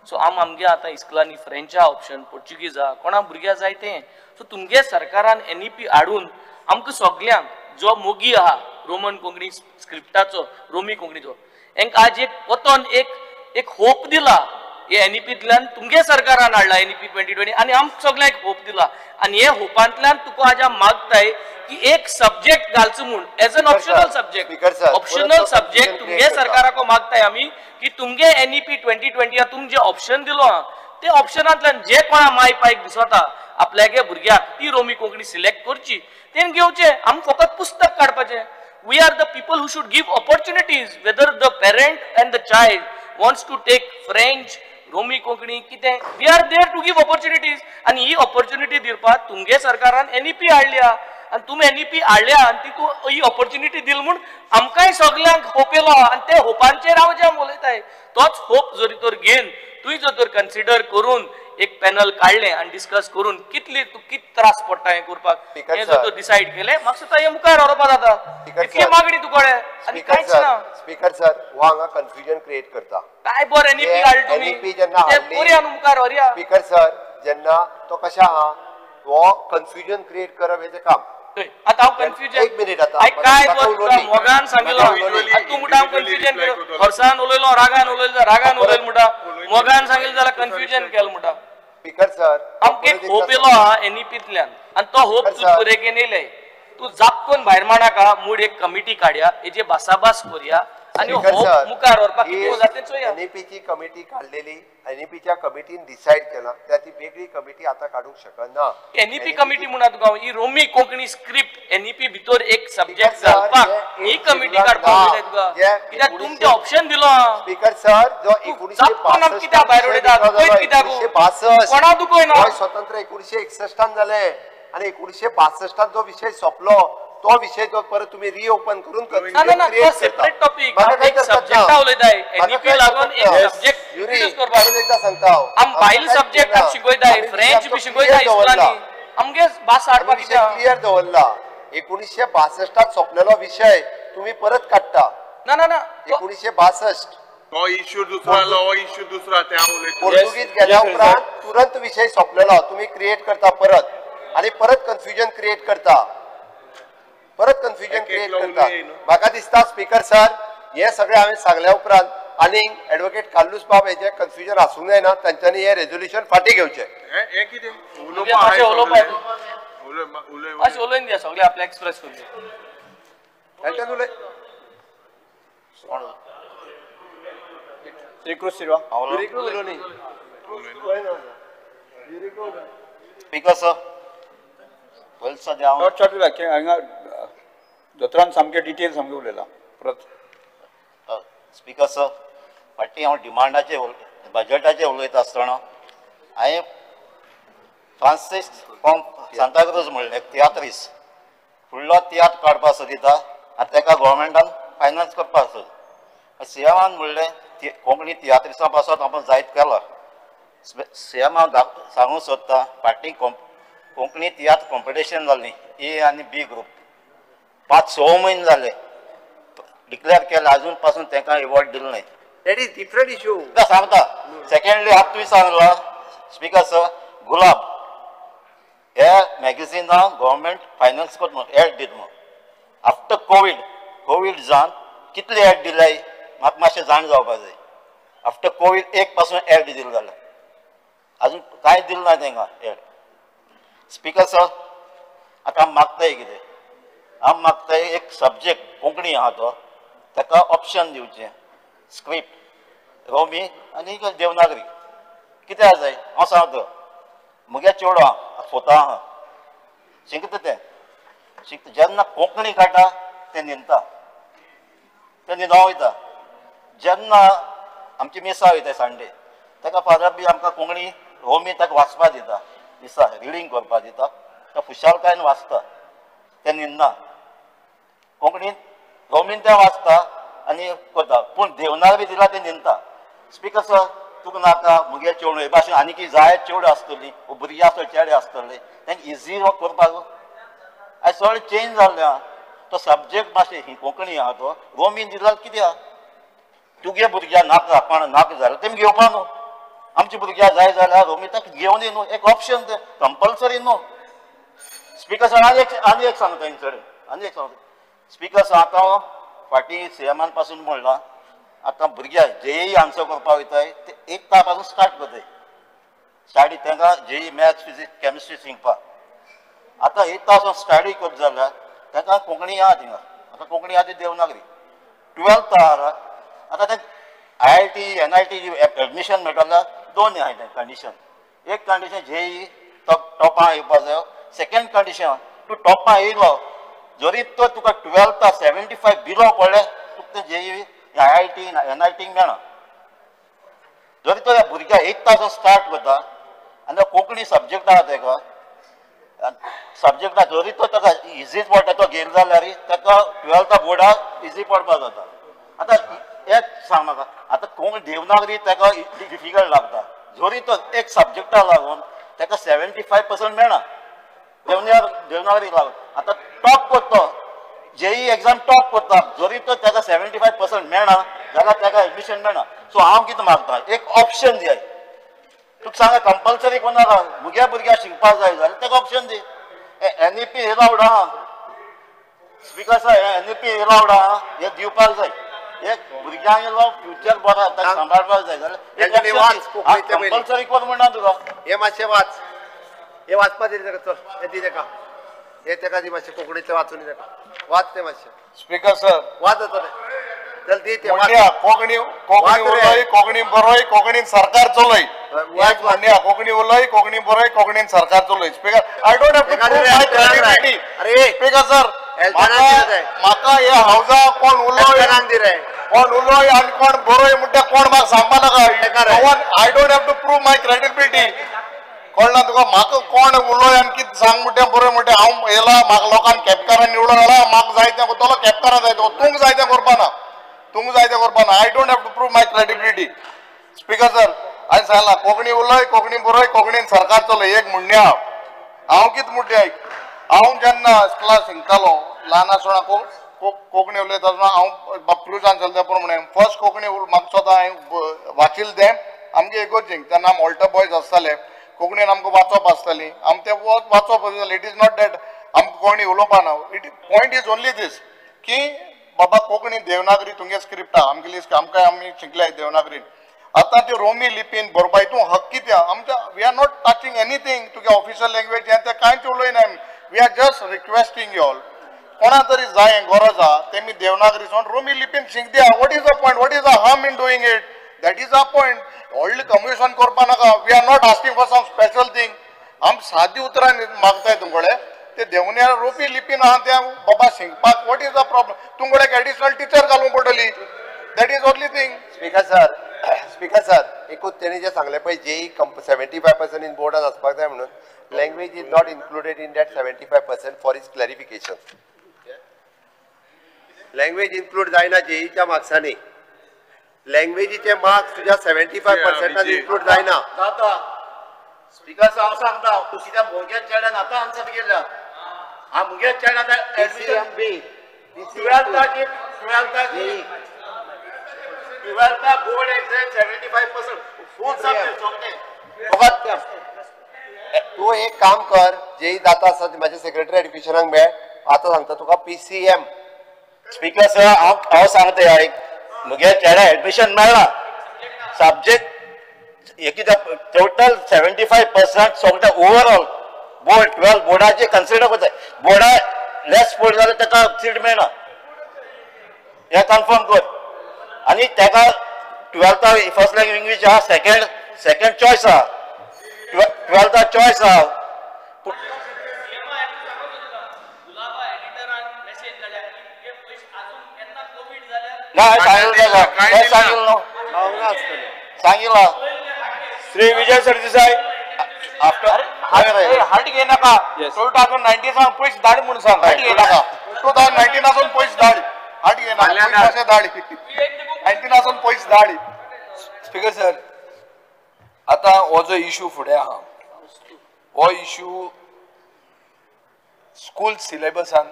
सो आमगे आतां इस्कुलांनी फ्रेंच आहा ऑप्शन पोर्चुगीज आहा कोणा भुरग्यां जाय तें सो तुमगे सरकारान NEP हाडून आमकां सगळ्यांक जो मोगी आहा रोमन कोंकणी स्क्रिप्टाचो रोमी कोंकणीचो हांकां आज एक वतन एक होप दिला हे NEPंतल्यान तुमगे सरकारान हाडला NEP 2020 आनी आमकां सगळ्यांक होप दिला आनी हे होपांतल्यान तुका आज मागताय की एक सब्जेक्ट घालचो म्हूण एज एन ऑप्शनल सब्जेक्ट तुमगे सरकाराक मागताय आमी की तुमगे NEP 2020 तुमचे ऑप्शन दिलो ते ऑप्शनांतल्यान जे कोणा माय पायक दिसता आपल्यागे भुरग्याक ती रोमी कोंकणी सिलेक्ट करची तेन घेवचे आमकां फकत पुस्तक काडपाचें we are the people who should give opportunities whether the parent and the child wants to take French Romi Konkani कितें we are there to give opportunities आनी ही ऑपॉर्च्युनिटी दिवपाक तुमगे सरकारान NEP हाडल्या आनी तुमी NEP हाडल्या आनी ती तूं ही ऑपॉर्च्युनिटी दिल म्हूण आमकांय सगळ्यांक होप येयलो आनी ते होपांचेर हांव जे उलयताय तोच होप जरी तर घेवन तुवें जर तर कन्सिडर करून एक पॅनल काडलें आनी डिस्कस करून कितली त्रास पडटा हें करपाक हें जर तर डिसायड केलें म्हाका सुद्दां हें मुखार व्हरपा जाता इतली मागणी तुकोडे आनी कांयच ना स्पीकर सर हो हांगा कन्फ्युजन क्रिएट करता काय बरें NEP हाड तुमी ते बऱ्या न्हू मुखार व्हरया स्पीकर सर जेन्ना तो कशा आहा हो कन्फ्युजन क्रिएट करप हेजें काम आता हांव कन्फ्युजन एक मिनिट आता काय मोगान सांगिल्लो तूं मुठा कन्फ्युजन केलो हर्सान उलयलो रागान उलयलो रागान उलयलो मुठा मोगान सांगिल्लो जाल्यार कन्फ्युजन केलें मुठा स्पीकर सर आमके होप येलो हा एनईपीतल्यान आणि तो होप तू बरेके नेले तू जापकून भायर मानाका मूड एक कमिटी काढया हेजे भासाभास करूया आणि होप मुखार व्हरपाक कितें जाता चोया एनईपी ची कमिटी काढलेली एनईपीच्या कमिटीन डिसाइड केला त्या ती वेगळी कमिटी आता काढूक शकना एनईपी कमिटी म्हणा तुका ही रोमी कोंकणी स्क्रिप्ट एनईपी भितर एक सब्जेक्ट घालपाक ही कमिटी काडपाक जाय तुका कित्याक तुमचे ऑप्शन दिलो स्पीकर सर जो 1962 कित्याक भायर उडयता कोणा दुखयना स्वतंत्र 1961 जाले आणि 1962 जो विषय सोपलो तो विषय जो परत तुम्ही रिओपन करून तो सेपरेट टॉपिक एक सब्जेक्ट उलयताय एनईपी लागून एक सब्जेक्ट यूज करपाक एकदा सांगता आम बायल सब्जेक्ट शिकयताय फ्रेंच बी शिकयताय स्कुलांनी आमगे भास हाडपाक क्लियर दवरला 1962 सोपलेलो विषय तुम्ही परत काढता ना ना ना 1962 तो इश्यू दुसरा लो इश्यू दुसरा त्या उलयता पोर्तुगीज गेल्या उपरांत तुरंत विषय सोपलेलो तुम्ही क्रिएट करता परत आणि परत कन्फ्युजन क्रिएट करता म्हाका दिसता स्पीकर सर हे सगळे हांवें सांगल्या उपरांत आणि ॲडव्होकेट काल्लूस बाब हेजे कन्फ्युजन आसूंक जायना तांच्यांनी हे रेझोल्युशन फाटी घेवचे हे कितें अशें उलयन दिया सगळे आपले एक्सप्रेस करून स्पीकर सर पयलीं सद्या हांव दोतोरान सामकें डिटेल सामकें उलयलां परत स्पीकर सर फाटीं हांव डिमांडाचे बजेटाचे उलयता आसतना हांवें फ्रांसीस फ्रॉम सांताक्रूज म्हणलें तियात्रीस फुडलो तियात्र काडपाक सोदिता आनी ताका गोवोरमेंटान फायनान्स करपाक सोद सीएमान म्हणलें कोंकणी तियात्रिसा पासत आपण जायत केला सीएम हांव सांगूंक सोदता फाटीं कोंकणी तियात्र कॉम्पिटिशन जाल्लीं ए आनी बी ग्रुप 5-6 म्हयने जाले डिक्लेअर केले अजून पासून तांकां अवॉर्ड दिलो नाही दॅट इज डिफरंट इश्यू सांगता सेकंडली आता तुवें सांगला स्पीकर सर गुलाब हे मॅगझिना गव्हर्मेंट फायनान्स करता म्हणून एड दिता म्हणून आफ्टर कोवीड जावन कितले एड दिल्याय म्हाका मातशें जाण जावपाक जाय आफ्टर कोवीड 1 पासून एड दिलो जाल्यार अजून कांय दिलो ना तांकां एड स्पीकर सर आतां हांव मागताय कितें हांव मागताय एक सब्जेक्ट कोंकणी आहा तो ताका ऑप्शन दिवचें स्क्रिप्ट रोमी आनी देवनागरी कित्याक जाय हांव सांगता म्हगे चेडो आहा स्वता आहा शिकता तें जेन्ना कोंकणी काडटा तें न्हिदता तें न्हिदों वयता जेन्ना आमची मिसा वयता संडे ताका फादर बी आमकां कोंकणी रोमी ताका वाचपाक दिता दिसा रिडींग करपाक दिता तो खुशालकायेन वाचता तें न्हिदना कोंकणीन रोमीन तें वाचता आनी करता पूण देवनागरी दिला तें न्हिदता स्पीकर सर तुका नाका म्हगे चेडूं हे भाशेन आनी कितें जाय चेडूं आसतलीं भुरगीं आसतलीं चेडे आसतले तांकां इजी करपाक आयज सगळें चेंज जाल्लें आहा तो सब्जेक्ट मातशें ही कोंकणी आहा तो रोमीन दिला कितें आहा तुगे भुरग्यां नाका कोण नाका जाल्यार तेमी घेवपा न्हू आमची भुरग्यां जाय जाल्यार रोमी ताका घेवन न्हू एक ऑप्शन तें कंपल्सरी न्हू स्पीकर सर आनी एक सांगता आनी एक सांगता स्पीकर सर आतां फाटीं सीएमान पासून म्हणलां आतां भुरग्यां जेई आन्सर करपाक वयताय ते 1 पासून स्टार्ट करताय स्टाडी तांकां जेई मॅथ्स फिजिक्स केमिस्ट्री शिकपाक आतां 8 पासून स्टडी करता जाल्यार तांकां कोंकणी आहा थिंगा आतां कोंकणी आहा ती देवनागरी 12th आहा आतां तें IIT NIT एडमिशन मेळटलें दोन आहाय तें कंडिशन एक कंडिशन जेई टॉपां येवपाक जायो सेकंड कंडिशन तूं टॉपां येयलो जरी तो तुका 12th 75 बिलो पडले तुका तें जेई IIT NIT मेळना जरी तो ह्या भुरग्याक 8 पासून स्टार्ट करता आनी कोंकणी सब्जेक्ट आहा ताका सब्जेक्टा जरी तो ताका इजी पडटा तो घेयलो जाल्यार ताका 12th बोर्डाक इजी पडपाक जाता आतां हेच सांग म्हाका आतां कोंकणी देवनागरी ताका डिफिकल्ट लागता जरी तो एक सब्जेक्टा लागून ताका 75% मेळना देवनागरी लागून आतां टॉप करता जेई एग्जाम टॉप करता जरी तो ताका 75% मेळना जाल्यार ताका एडमिशन मेळना सो हांव कितें मागता एक ऑप्शन दियाय तुका सांगा कंपल्सरी कोणाला म्हज्या भुरग्याक शिकपाक जाय जाल्यार ताका ऑप्शन दी NEP एलावड आहा स्पीकर सर NEP एलावड आहा हे दिवपाक जाय एक भुरग्यांक फ्युचर बरो जाता सांबाळपाक जाय तेंच्यानी वाच कोंकणीतले पयलीं. कंपल्सरी कर म्हणना तुका हे मातशें वाच हे वाचपा दी तेका चल हे दी तेका हे तेका दी मातशें कोंकणीतलें वाचून दी तेका वाच ते मातशें स्पीकर सर वाच जाता चल दी ते वाच म्हणल्या कोंकणी उलय कोंकणी बरोय कोंकणीन सरकार चलय वाच म्हणल्या कोंकणी उलय कोंकणी बरोय कोंकणीन सरकार चलय speaker I don't have to prove my credibility अरे स्पीकर सर हेल्थान म्हाका हे हावसा कोण उलय दी रे कोण उलय आनी कोण बरोय म्हणटा कोण म्हाका सांगपा नाका I don't have to prove my credibility कळना तुका म्हाका कोण उलय आनी कितें सांग म्हणटा बरोय म्हणटा हांव येला म्हाका लोकांनी केपकारान निवडून हाडला म्हाका जाय तें करतलो केपकारां जाय तें तुमकां जाय तें करपाना तुमकां जाय तें करपाना I don't have to prove my credibility speaker sir हांवें सांगलां कोंकणी उलय कोंकणी बरोय कोंकणीन सरकार चलय एक म्हणणे हांव कितें म्हणटे आयक हांव जेन्ना क्लास शिकतालो ल्हान आसतना कोंकणी उलयता आसतना हांव बाप्रूसान चलता पूण म्हणलें फर्स्ट कोंकणी म्हाका स्वता हांवें वाचिल्लें तें आमगे एकूच हिंग तेन्ना आमी ऑल्टर बॉयज आसताले कोंकणीन आमकां वाचप आसताली आमी तें वाचप आसतालें इट इज नॉट दॅट आमकां कोंकणी उलोवपाना पॉयंट इज ओन्ली दीस की बाबा कोंकणी देवनागरी तुमगे स्क्रिप्ट आहा आमकां आमी शिकल्याय देवनागरीन आतां त्यो रोमी लिपीन बरोवपा हितून हक कितें आमच्या we are not touching anything तुगे ऑफिशियल लँग्वेज हें तें कांयच उलयना we are just requesting you all कोणा तरी जाय गरज आहा तेमी देवनागरी सोन रोमी लिपीन शिक दिया what is the point what is the harm in doing it that is the point व्हडलें कम्युनिकेशन करपा नाका we are not asking for some special thing आम सादी उतरां मागताय तुमकडे ते देवण्या रोमी लिपीन आहा त्या बाबा शिकपाक वॉट इज द प्रॉब्लम तुमकडे एडिशनल टीचर घालूंक पडटली that is only thing speaker sir एकूच तेणी जे सांगले पळय जेई 75% इन बोर्डान आसपाक जाय म्हणून language is not included in that 75% for is clarification language include जायना जेईच्या मार्क्सांनी लँग्वेजीचे मार्क्स तुझ्या 75% इन्क्लूड जायना जाता स्पीकर हांव सांगता तूं कित्याक भुरग्या चेड्यान आतां आन्सर केल्या हांव भुरग्या चेड्यान एडमिशन ट्वेल्था बोर्ड एक्झाम 75% फूल सब्जेक्ट सोडले तू एक काम कर जेई जाता आसा माझ्या सेक्रेटरी एड्युकेशनाक मेळ आता सांगता तुका PCM स्पीकर सर हांव सांगता आयक म्हगे चेड्या एडमिशन मेळ्ळा सब्जेक्ट एक टोटल 75% सोगटा ओवरऑल बोर्ड 12 बोर्डाचे कन्सिडर करता बोर्डा लेस बोर्ड जाल्यार ताका सीट मेळना हे कन्फर्म कर आनी ताका 12th फर्स्ट लँग्वेज इंग्लीश आहा सेकंड चॉयस आहा 12th चॉयस आहा सांगितलं श्री विजय सरदेसाई आफ्टर हाट घे नाका 2019 सावन पयस धाड म्हणून सांग हाट घे नाका 2019 आसून पयस धाड हाट घे नाका पयस धाड 19 आसून पयस धाड स्पीकर सर आता हो जो इश्यू फुडें आहा हो इश्यू स्कूल सिलेबसान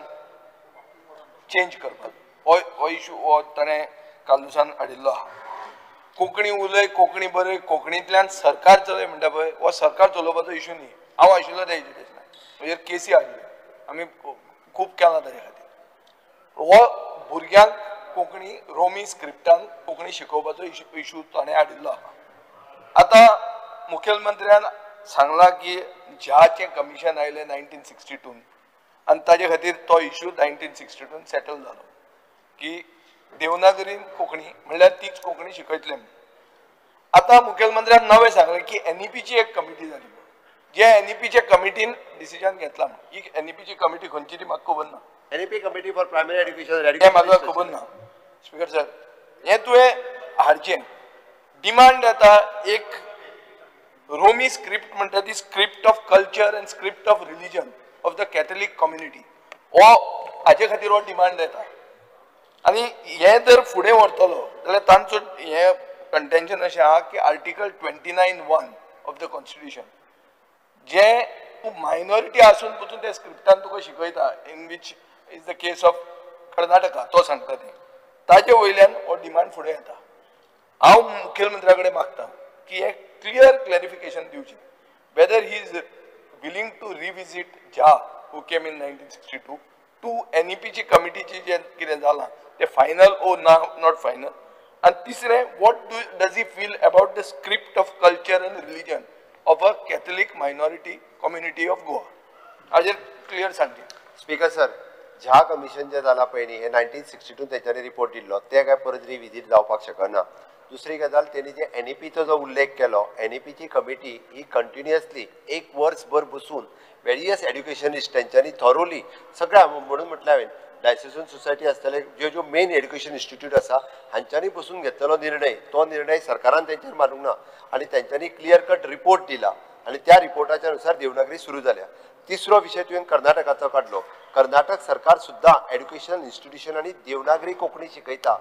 चेंज करपाक हो इश्यू हो ताणें कालुसान हाडिल्लो आहा कोंकणी उलय कोंकणी बरय कोंकणींतल्यान सरकार चलय म्हणटा पळय हो सरकार चलोवपाचो इश्यू न्ही हांव आशिल्लो त्या एज्युकेशनाक म्हणजे केसी हाडले आमी खूब केला ताचे खातीर हो भुरग्यांक कोंकणी रोमी स्क्रिप्टान कोंकणी शिकोवपाचो इश्यू ताणें हाडिल्लो आहा आतां मुखेलमंत्र्यान सांगलां की ज्याचें कमिशन आयलें 1962 आनी ताजे खातीर तो इश्यू 1962 सेटल जालो की देवनागरीन कोंकणी म्हणल्यार तीच कोंकणी शिकयतले आता मुखेलमंत्र्यान नवें सांगलें की NEPची एक कमिटी जाली जे NEPचे कमिटीन डिसिजन घेतला ही NEPची कमिटी खंयची ती म्हाका खबर ना NEP committee for primary education हें म्हाका खबर ना स्पीकर सर हें तुवें हाडचें डिमांड येता एक रोमी स्क्रिप्ट म्हणटा ती script of culture end script of religion of the Catholic community हो हाजे खातीर हो डिमांड येता आनी हे जर फुडें व्हरतलो जाल्यार तांचो हें कंटेन्शन अशें आहा की आर्टिकल 29(1) ऑफ द कॉन्स्टिट्यूशन जे तूं मायनॉरिटी आसून पसून त्या स्क्रिप्टान तुका शिकयता in which is the case of Karnataka तो सांगता तें ताजे वयल्यान हो डिमांड फुडें येता हांव मुखेलमंत्र्या कडेन मागता की हे क्लियर क्लॅरिफिकेशन दिवचें whether he is willing to revisit झा हू केम इन 1962 टू NEPची कमिटीची जे कितें जालां ते फायनल ओ नॉट फायनल, आनी तिसरें what does he feel about the script of culture end religion of a Catholic minority community of Goa, हाजेर clear सांगचे. स्पीकर सर, झा कमिशन जे जाला पळय न्ही, हे 1962 तेंच्यांनी रिपोर्ट दिल्लो, ते काय परत रिविजीट जावपाक शकना. दुसरी गजाल, तेणी जे NEPचो जो उल्लेख केलो, NEPची कमिटी ही कंटिन्युअसली एक वर्सभर बसून वेरियस एड्युकेशनिस्ट तेंच्यांनी थॉरोली सगळ्या, म्हणून म्हटलें हांवें, डायसेसन सोसायटी आसतले, ज्यो मेन एड्युकेशन इन्स्टिट्यूट आसा हांच्यांनी बसून घेतलेलो निर्णय, तो निर्णय सरकारान तेंचेर मारूंक ना आनी तेंच्यांनी क्लियर कट रिपोर्ट दिला आनी त्या रिपोर्टाच्या अनुसार देवनागरी सुरू जाल्या. तिसरो विशय तुवें कर्नाटकाचो काडलो. कर्नाटक सरकार सुद्दां एड्युकेशन इन्स्टिट्यूशनांनी देवनागरी कोंकणी शिकयता,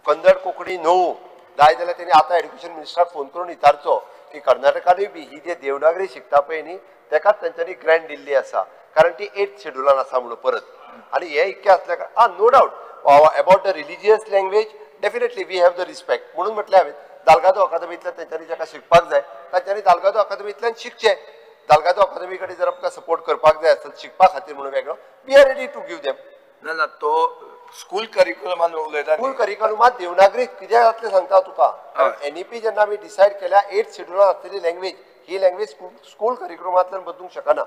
कन्नड कोंकणी न्हू. जाय जाल्यार तेणी आतां एड्युकेशन मिनिस्टराक फोन करून विचारचो की कर्नाटकानूय बी ही जे देवनागरी शिकता पळय न्ही तेकाच तेंच्यांनी ग्रँट दिल्ली आसा, कारण ती 8th शेड्युलान आसा म्हणून परत. आनी हे इतकें आसल्या कारण no doubt about the religious language definitely we have the respect. म्हणून म्हटलें हांवें दालगादो अकादमींतल्यान तेंच्यांनी जाका शिकपाक जाय तांच्यांनी दालगादो अकादमींतल्यान शिकचें. दालगादो अकादमी कडेन जर आमकां सपोर्ट करपाक जाय आसत शिकपा खातीर म्हणून वेगळो, we are ready to give them. ना तो स्कूल करिक्युलमान उलयता. स्कूल करिक्युलमात देवनागरी कित्याक जातलें सांगता तुका. NEP जेन्ना आमी डिसायड केल्या 8th शेड्युलान आसलेली लँग्वेज, ही लँग्वेज स्कूल करिक्युलमांतल्यान बदलूंक शकना.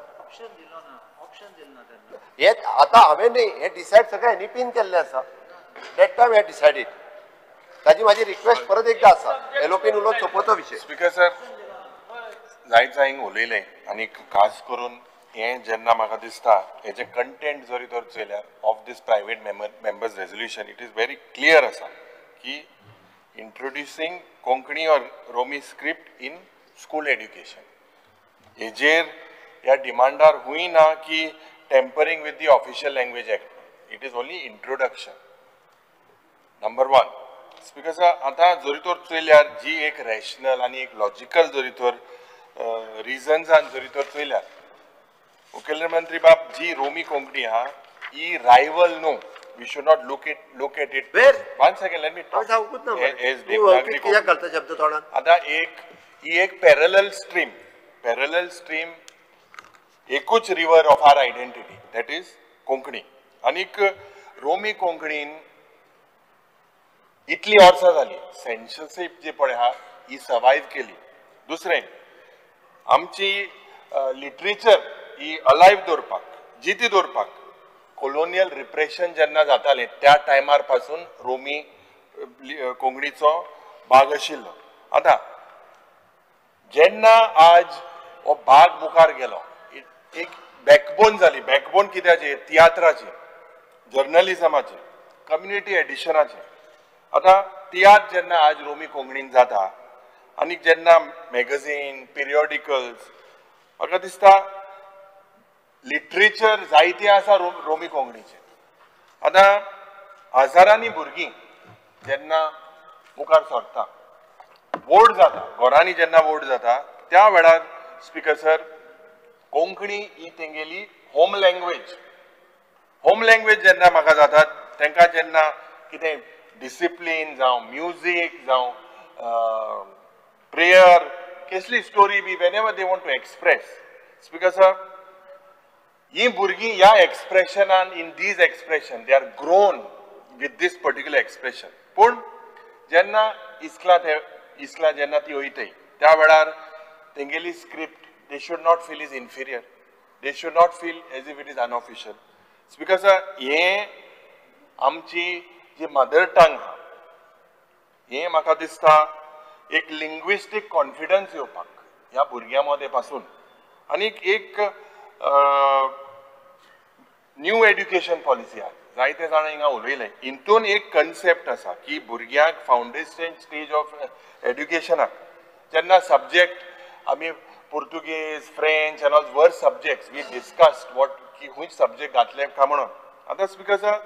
हे आतां हांवें न्ही, हे डिसायड सगळें NEPन केल्लें आसा. दॅट टायम हे डिसायडीड. ताजी म्हाजी रिक्वेस्ट परत एकदा आसा, LOPन उलोवन सोंपोवचो विशय. स्पीकर सर, जायत हांवें उलयलें आनी खास करून हें जेन्ना म्हाका दिसता हेजे कंटेंट जरी तर चयल्यार of these private members resolution it is very clear आसा की introducing Konkani or Romi script in school education. हेजेर ह्या डिमांडार हूंय ना की tampering with the official language act, it is only introduction. Number 1. Speaker sir, आतां जरी तर चयल्यार जी एक रॅशनल आनी एक लॉजिकल जरी तर रिजन्सान जरी तर चयल्यार मुखेल मंत्री बाब जी रोमी कोंकणी आहा ही rival no, we should not look at it. One second, let me talk. कित्याक घालता शब्द तोंडान? आतां ही एक पॅरलल स्ट्रीम एकूच river of our identity, that is Konkani. आनीक रोमी कोंकणीन इतली वर्सां जाली, सेन्सरशिप जी पळय आहा ही सर्वायव केली. दुसरें, आमची लिटरेचर ही अलायव दवरपाक, जिती दवरपाक कोलोनियल रिप्रेशन जेन्ना जातालें त्या टायमार पासून रोमी कोंकणीचो भाग आशिल्लो. आतां जेन्ना आज हो भाग मुखार गेलो, एक बॅकबोन जाली. बॅकबोन कित्याची? तियात्राची, जर्नलिजमाची, कम्युनिटी एडिशनाची. आतां तियात्र जेन्ना आज रोमी कोंकणीन जाता आनी जेन्ना मॅगझीन, पिरियॉडिकल्स, म्हाका दिसता लिटरेचर जायती आसा रोमी कोंकणीचे. आतां हजारांनी भुरगीं जेन्ना मुखार सरता, वोट जाता, घरांनी जेन्ना वोट जाता, त्या वेळार स्पीकर सर कोंकणी ही तेंगेली होम लँग्वेज जेन्ना म्हाका जातात तांकां जेन्ना कितें डिसिप्लीन जावं म्युजीक जावं प्रेयर, कसली story be whenever they want to express, speaker sir ही भुरगीं ह्या एक्सप्रेशनान, in these expression they are grown with this particular expression. पूण जेन्ना इस्ला जेन्ना ती वयताय त्या वेळार तेंगेली script they should not feel is inferior, they should not feel as if it is unofficial. Speaker sir, हें आमची जी मदर टंग आहा हें म्हाका दिसता एक लिंग्विस्टीक कॉन्फिडन्स येवपाक ह्या भुरग्यां मदें पासून. आनीक एक न्यू एड्युकेशन पॉलिसी आहा, जायते जाणां हिंगा उलयले. हितून एक कन्सेप्ट आसा की भुरग्यांक फावंडेशन स्टेज ऑफ एड्युकेशनाक जेन्ना सब्जेक्ट आमी Portuguese, French and all were subjects we discussed what की हुंच सब्जेक्ट घातले काय म्हणून. आतां speaker sir,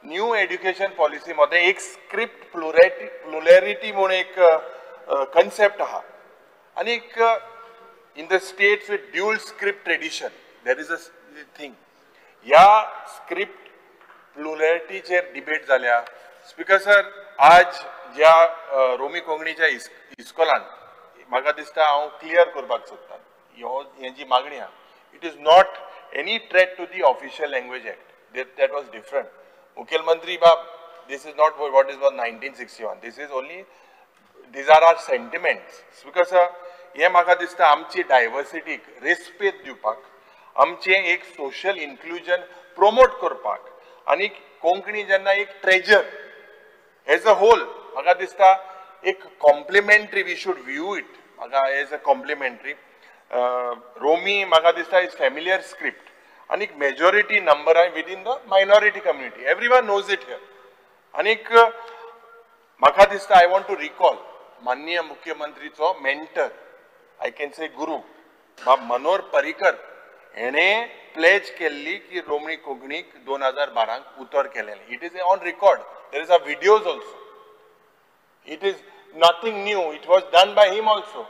new education policy मध्ये एक स्क्रिप्ट प्लुरॅलिटी म्हणून एक कन्सेप्ट आहा. आनीक in the states with dual script tradition there is a thing. ह्या स्क्रिप्ट प्लुरॅलिटीचेर डिबेट जाल्या. स्पीकर सर, आज ज्या रोमी कोंकणीच्या इस्कॉलान म्हाका दिसता हांव क्लियर करपाक सोदतां ही जी मागणी आहा, it is not any threat to the official language act. that was different. Mukhyamantri Bab, this is not what is was 1961. This is only, these are our sentiments. Because हे म्हाका दिसता आमची डायवर्सिटीक रेस्पेद दिवपाक, आमचे एक सोशल इन्क्लुजन प्रोमोट करपाक, आनी कोंकणी जेन्ना एक ट्रेजर एज अ होल म्हाका दिसता एक complimentary we should view it म्हाका एज अ कॉम्प्लिमेंटरी. रोमी म्हाका दिसता इज फॅमिलियर स्क्रिप्ट आनी मेजॉरिटी नंबर आहे within the minority community, everyone knows it here. आनीक म्हाका दिसता आय वॉन्ट टू रिकॉल माननीय मुख्यमंत्रीचो mentor, I can say Guru Bab Manohar Parrikar हेणे pledge केल्ली की रोमी कोंकणीक 2012 उतर केलेलें. It is on record, there is a videos also. It is nothing new. It was done by him also.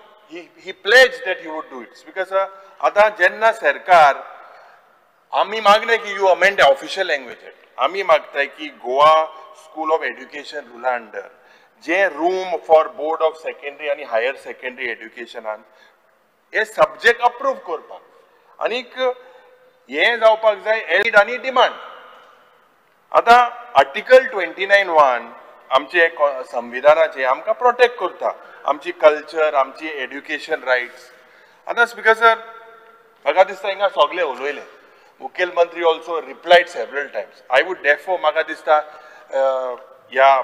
He pledged that he would do it. Because आता जेन्ना सरकार आमी मागना की you amend the official language. आमी मागताय की Goa school of education रुला under जे room for board of secondary आणि हायर सेकंडरी एड्युकेशनान हे सब्जेक्ट अप्रूव करपाक, आनीक हे जावपाक जाय एड आनी डिमांड. आता आर्टिकल 29(1) आमचे संविधानाचे आमकां प्रोटेक्ट करता आमची कल्चर, आमची एड्युकेशन रायट्स. आता स्पीकर सर म्हाका दिसता हिंगा सगळे उलयले. मुखेलमंत्री also replied several Times. I would Dafoe म्हाका दिसता ह्या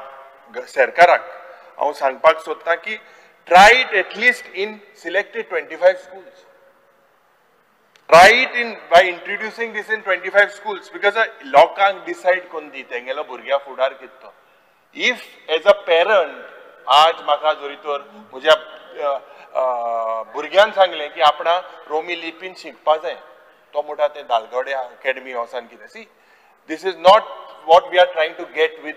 सरकाराक हांव सांगपाक सोदतां की try it at least in selected 25 schools. Try it in by introducing this in 25 schools because लोकांक डिसाइड कोण दी तेंगेलो भुरग्या फुडार कितलो. If as a parent आज म्हाका जोरी तर म्हज्या भुरग्यान सांगलें की आपणा रोमी लिपीन शिकपा जाय, तो म्हणटा ते दालगड्या अकॅडमी वचून कितें. See this is not what we are trying to get with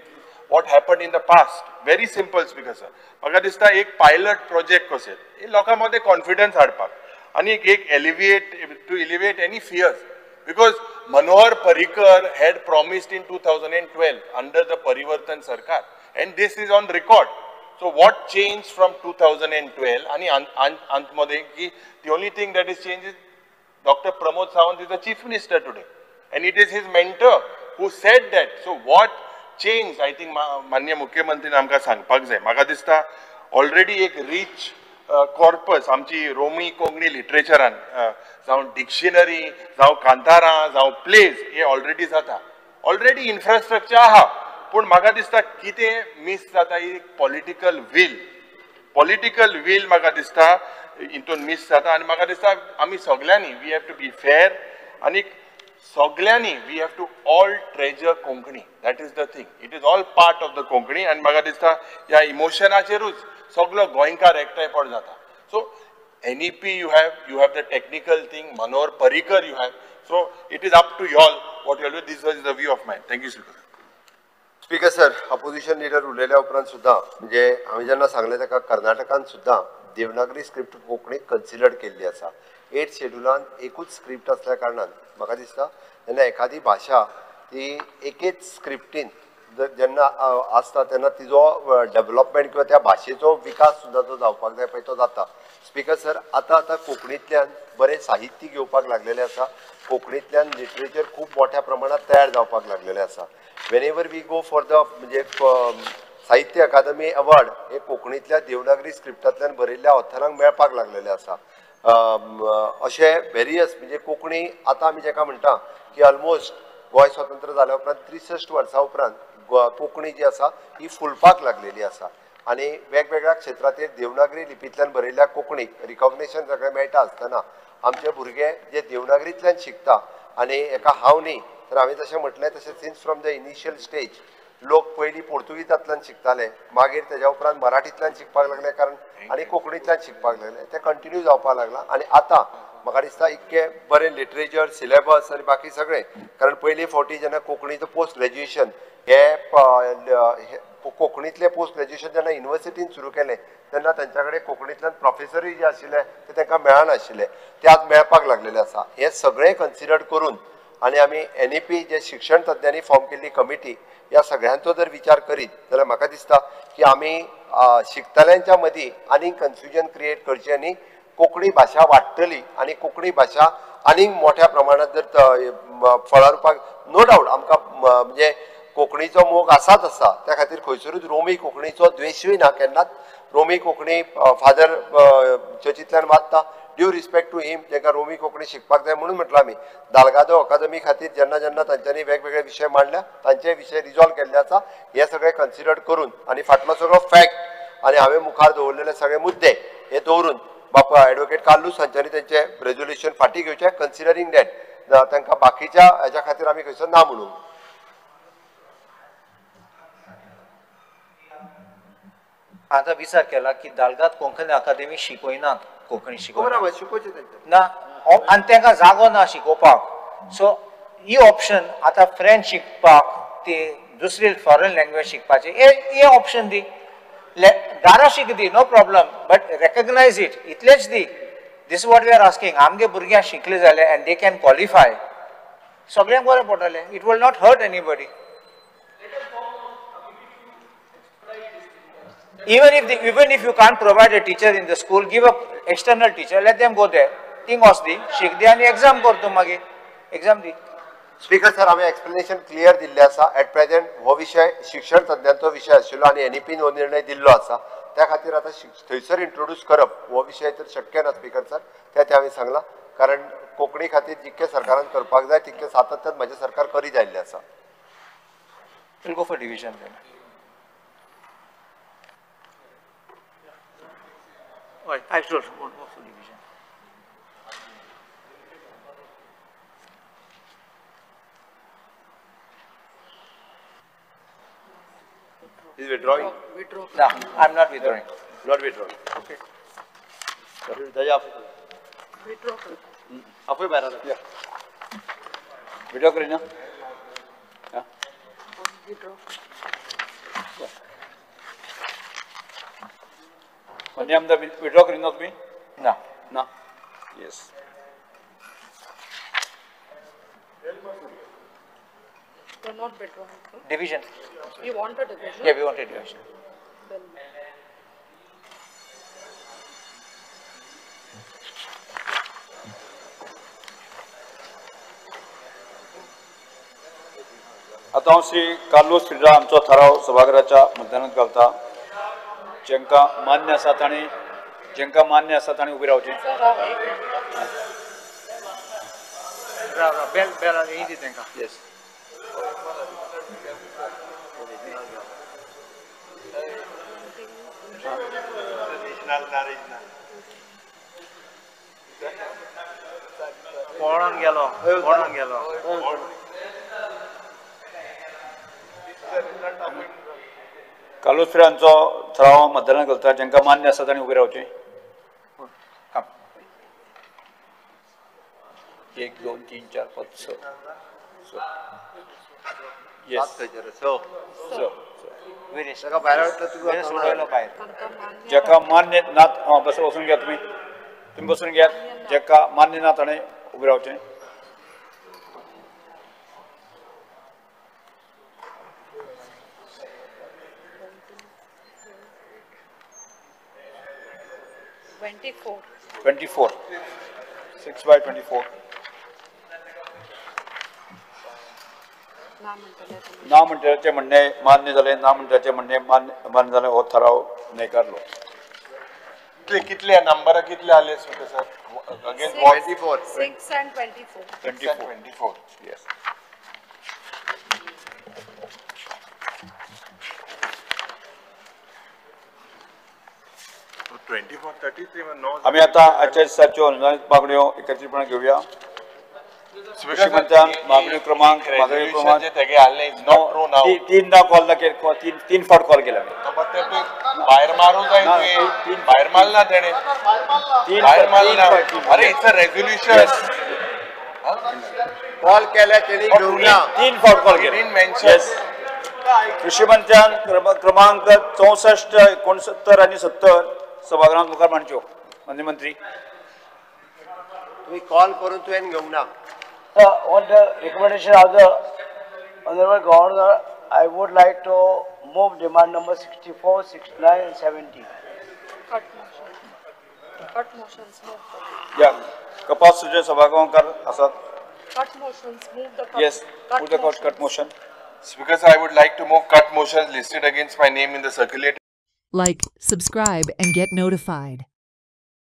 what happen in the past. Very simple speaker sir म्हाका दिसता एक पायलट प्रोजेक्ट कशें हे लोकां मदें कॉन्फिडन्स हाडपाक आनी एक alleviate any fears. Because Manohar Parrikar had promised in 2012 under the Parivartan Sarkar, and this is on record. So what changed from 2012? And antmade ki the only thing that is changed is Dr. Pramod Sawant is the Chief Minister today, and it is his mentor who said that. So what changed? I think Manya Mukhyamantri amka sangpak jay. Maka dista already एक rich corpus आमची Romney Konkani लिटरेचरान जावं dictionary जावं कांतारां जावं pledge हे already जाता. Already infrastructure आहा, पूण म्हाका दिसता कितें मिस जाता ही पॉलिटिकल वील म्हाका दिसता हितून मिस जाता. आनी म्हाका दिसता आमी सगळ्यांनी we have to be fair आनी सगळ्यांनी we have to all treasure Konkani. That is the thing. It is all part of the Konkani. आनी म्हाका दिसता ह्या इमोशनाचेरूच सगळो गोंयकार एकठांय पड जाता. So NEP you have the technical thing, Manohar Parrikar you have. So it is up to you all what you will do. This is the view of mine. Thank you, Speaker. Speaker sir, opposition leader उलयल्या उपरांत सुद्दां म्हणजे हांवें जेन्ना सांगलें ताका कर्नाटकान सुद्दां देवनागरी स्क्रिप्ट कोंकणीक कन्सिडर केल्ली आसा. 8th शेड्युलान एकूच स्क्रिप्ट आसल्या कारणान म्हाका दिसता जेन्ना एखादी भाशा ती एकेच स्क्रिप्टीन जेन्ना आसता तेन्ना तिजो डेव्हलपमेंट किंवा त्या भाशेचो विकास सुद्दां जो जावपाक जाय पळय तो जाता. स्पीकर सर, आतां कोंकणींतल्यान बरें साहित्य घेवपाक लागलेलें आसा. कोंकणींतल्यान लिटरेचर खूब मोठ्या प्रमाणात तयार जावपाक लागलेलें आसा. Whenever we go for the म्हणजे साहित्य अकादमी अवॉर्ड हे कोंकणींतल्या देवनागरी स्क्रिप्टांतल्यान बरयल्ल्या ऑथरांक मेळपाक लागलेलें आसा. अशें वेरियस म्हणजे कोंकणी आतां आमी जेका म्हणटा की ऑलमोस्ट गोंय स्वतंत्र जाल्या उपरांत 63 वर्सां उपरांत कोंकणी जी आसा ही फुलपाक लागलेली आसा. आनी वेगवेगळ्या क्षेत्रांतल्या देवनागरी लिपींतल्यान बरयल्ल्या कोंकणीक रिकॉग्निशन सगळें मेळटा आसतना आमचे भुरगे जे देवनागरींतल्यान शिकता आनी एका हांव न्ही तर हांवें जशें म्हटलें तशें since from the initial stage लोक पयलीं पोर्तुगीजांतल्यान शिकताले, मागीर तेज्या उपरांत मराठींतल्यान शिकपाक लागले कारण आनी कोंकणींतल्यान शिकपाक लागले. तें कंटिन्यू जावपाक लागलां. आनी आतां म्हाका दिसता इतकें बरें लिटरेचर सिलेबस आनी बाकी सगळें कारण पयलीं फावटी जेन्ना कोंकणीचो पोस्ट ग्रॅज्युएशन हे कोंकणीतले पोस्ट ग्रॅज्युएशन जेन्ना युनिवर्सिटीन सुरू केलें तेन्ना तेंच्या कडेन कोंकणींतल्यान प्रोफेसरूय जे आशिल्ले ते तांकां मेळनाशिल्ले, ते आज मेळपाक लागलेले आसा. हें सगळें कन्सिडर करून आनी आमी NEP जे शिक्षण तज्ञांनी फॉर्म केल्ली कमिटी ह्या सगळ्यांचो जर विचार करीत जाल्यार म्हाका दिसता की आमी शिकतल्यांच्या मदीं आनीक कन्फ्युजन क्रिएट करचें न्ही. कोंकणी भाशा वाडटली आनी कोंकणी भाशा आनीक मोठ्या प्रमाणात जर फळां रुपाक नो डावट आमकां म्हणजे कोंकणीचो मोग आसाच आसा त्या खातीर खंयसरूच रोमी कोंकणीचो द्वेशूय ना केन्नाच रोमी कोंकणी फादर चर्चींतल्यान वाचता ड्यू रिस्पेक्ट टू हिम जेका रोमी कोंकणी शिकपाक जाय म्हणून म्हटलं आमी दालगादो अकादमी खातीर जेन्ना जेन्ना तांच्यांनी वेगवेगळे विशय मांडल्या तांचे विशय रिजॉल्व केल्ले आसा हे सगळे कन्सिडर करून आनी फाटलो सगळो फॅक्ट आनी हांवें मुखार दवरलेले सगळे मुद्दे हे दवरून बापा एडवोकेट कार्लूस हांच्यांनी तेंचे रेजोल्युशन फाटीं घेवचें कन्सिडरींग दॅट तांकां बाकीच्या हेच्या खातीर आमी खंयसर ना म्हणूंक आता विचार केला की दालगाद कोंकणी अकादेमी शिकयनात कोंकणी शिकोवचें ना आनी तांकां जागो ना शिकोवपाक सो ही ऑप्शन आता फ्रेंच शिकपाक ते दुसरी फॉरेन लँग्वेज शिकपाचे हे ऑप्शन दी दारा शिक दी no problem but recognise it इतलेच दी दिस वॉट वी आर आस्किंग आमगे भुरग्यां शिकले जाले एंड दे कॅन क्वॉलिफाय सगळ्यांक बरें पडटलें it will not hurt anybody even if you can't provide a teacher in the school, give a external teacher, let them go there. Think osdi, शिक दे आणि exam करतो मागे exam दी. Speaker sir हांवें explanation clear दिल्लें आसा at present हो विशय शिक्षण तज्ञांचो विशय आशिल्लो आनी एनईपीन हो निर्णय दिल्लो आसा त्या खातीर आतां थंयसर इंट्रोड्यूस करप हो विशय तर शक्य ना स्पीकर सर तें हांवें सांगलां कारण कोंकणी खातीर जितकें सरकारान करपाक जाय तितकें सातत्यान म्हाजें सरकार करीत आयिल्लें आसा. We'll go for division then. Right, I should go for division. Is withdrawing? No, I'm not withdrawing. Not withdrawing. Okay. Withdraw. Apoy bayra. Yeah. Withdraw करें ना? Yeah. Withdraw. म्हणजे आमदा withdraw करें ना तुम्ही? No. No. Yes. You're not withdrawing. Huh? Division. You want a division? Yeah, we want a division. Then आता हांव Shri Carlos फिल्डा आमचो थाराव सभागृहाच्या मतदानात घालता जेंका मान्य आसा तांणी उबी रावचें. Bell ही दी तांकां. Yes. पळोन गेलो. कार्लोस फिल्डा आमचो थाराव मतदानात घालता जेंका मान्य आसा तांणी उबी रावचें. 1 2 3 4 5 6 Yes. So. Vinesh. सोडवलं बाहेर. जेका मान्य ना बस बसून घ्या तुम्ही बसून घ्या जेका मान्य ना ताणें उबी रावचें. $24. 24 6/24 ना म्हणटाचे म्हणणे मान्य जाले ना म्हणटाचे म्हणणे मान्य जाले हो थाराव न्हयकारलो. कितले नंबर कितले आले सर अगेन 24 6 and 24. 24 yes. आम्ही आता आजच्या दिसाच्यो अनुदानित मागण्यो एकत्रितपणे घेऊया. कृषी मंत्र्यान मागणी क्रमांक तीनदा कॉल तीन फावट कॉल केला. बाहेर मारूं जाय भायर मारला तेणे भायर मारला. अरे इट्स अ रेझोल्युशन कॉल केल्या तेणी घेवंक ना. 3 फावट कॉल केला. कृषी मंत्र्यान क्रमांक 64 69 आणि 70 सभागृहात मुखार मांडच्यो. माननीय मंत्री तुम्ही कॉल करून तुवें घेवंक ना. On the recommendation of the Honorable Governor, I would like to move demand number 64, 69 and 70. Cut motion. Cut motions. Move. या कपास सुजय सभागांवकार आसात. Cut motions, move the cut. Yes, move the cut motion. Speakers, I would like to move cut motions listed against my name in the circulated. Like, subscribe, and get notified.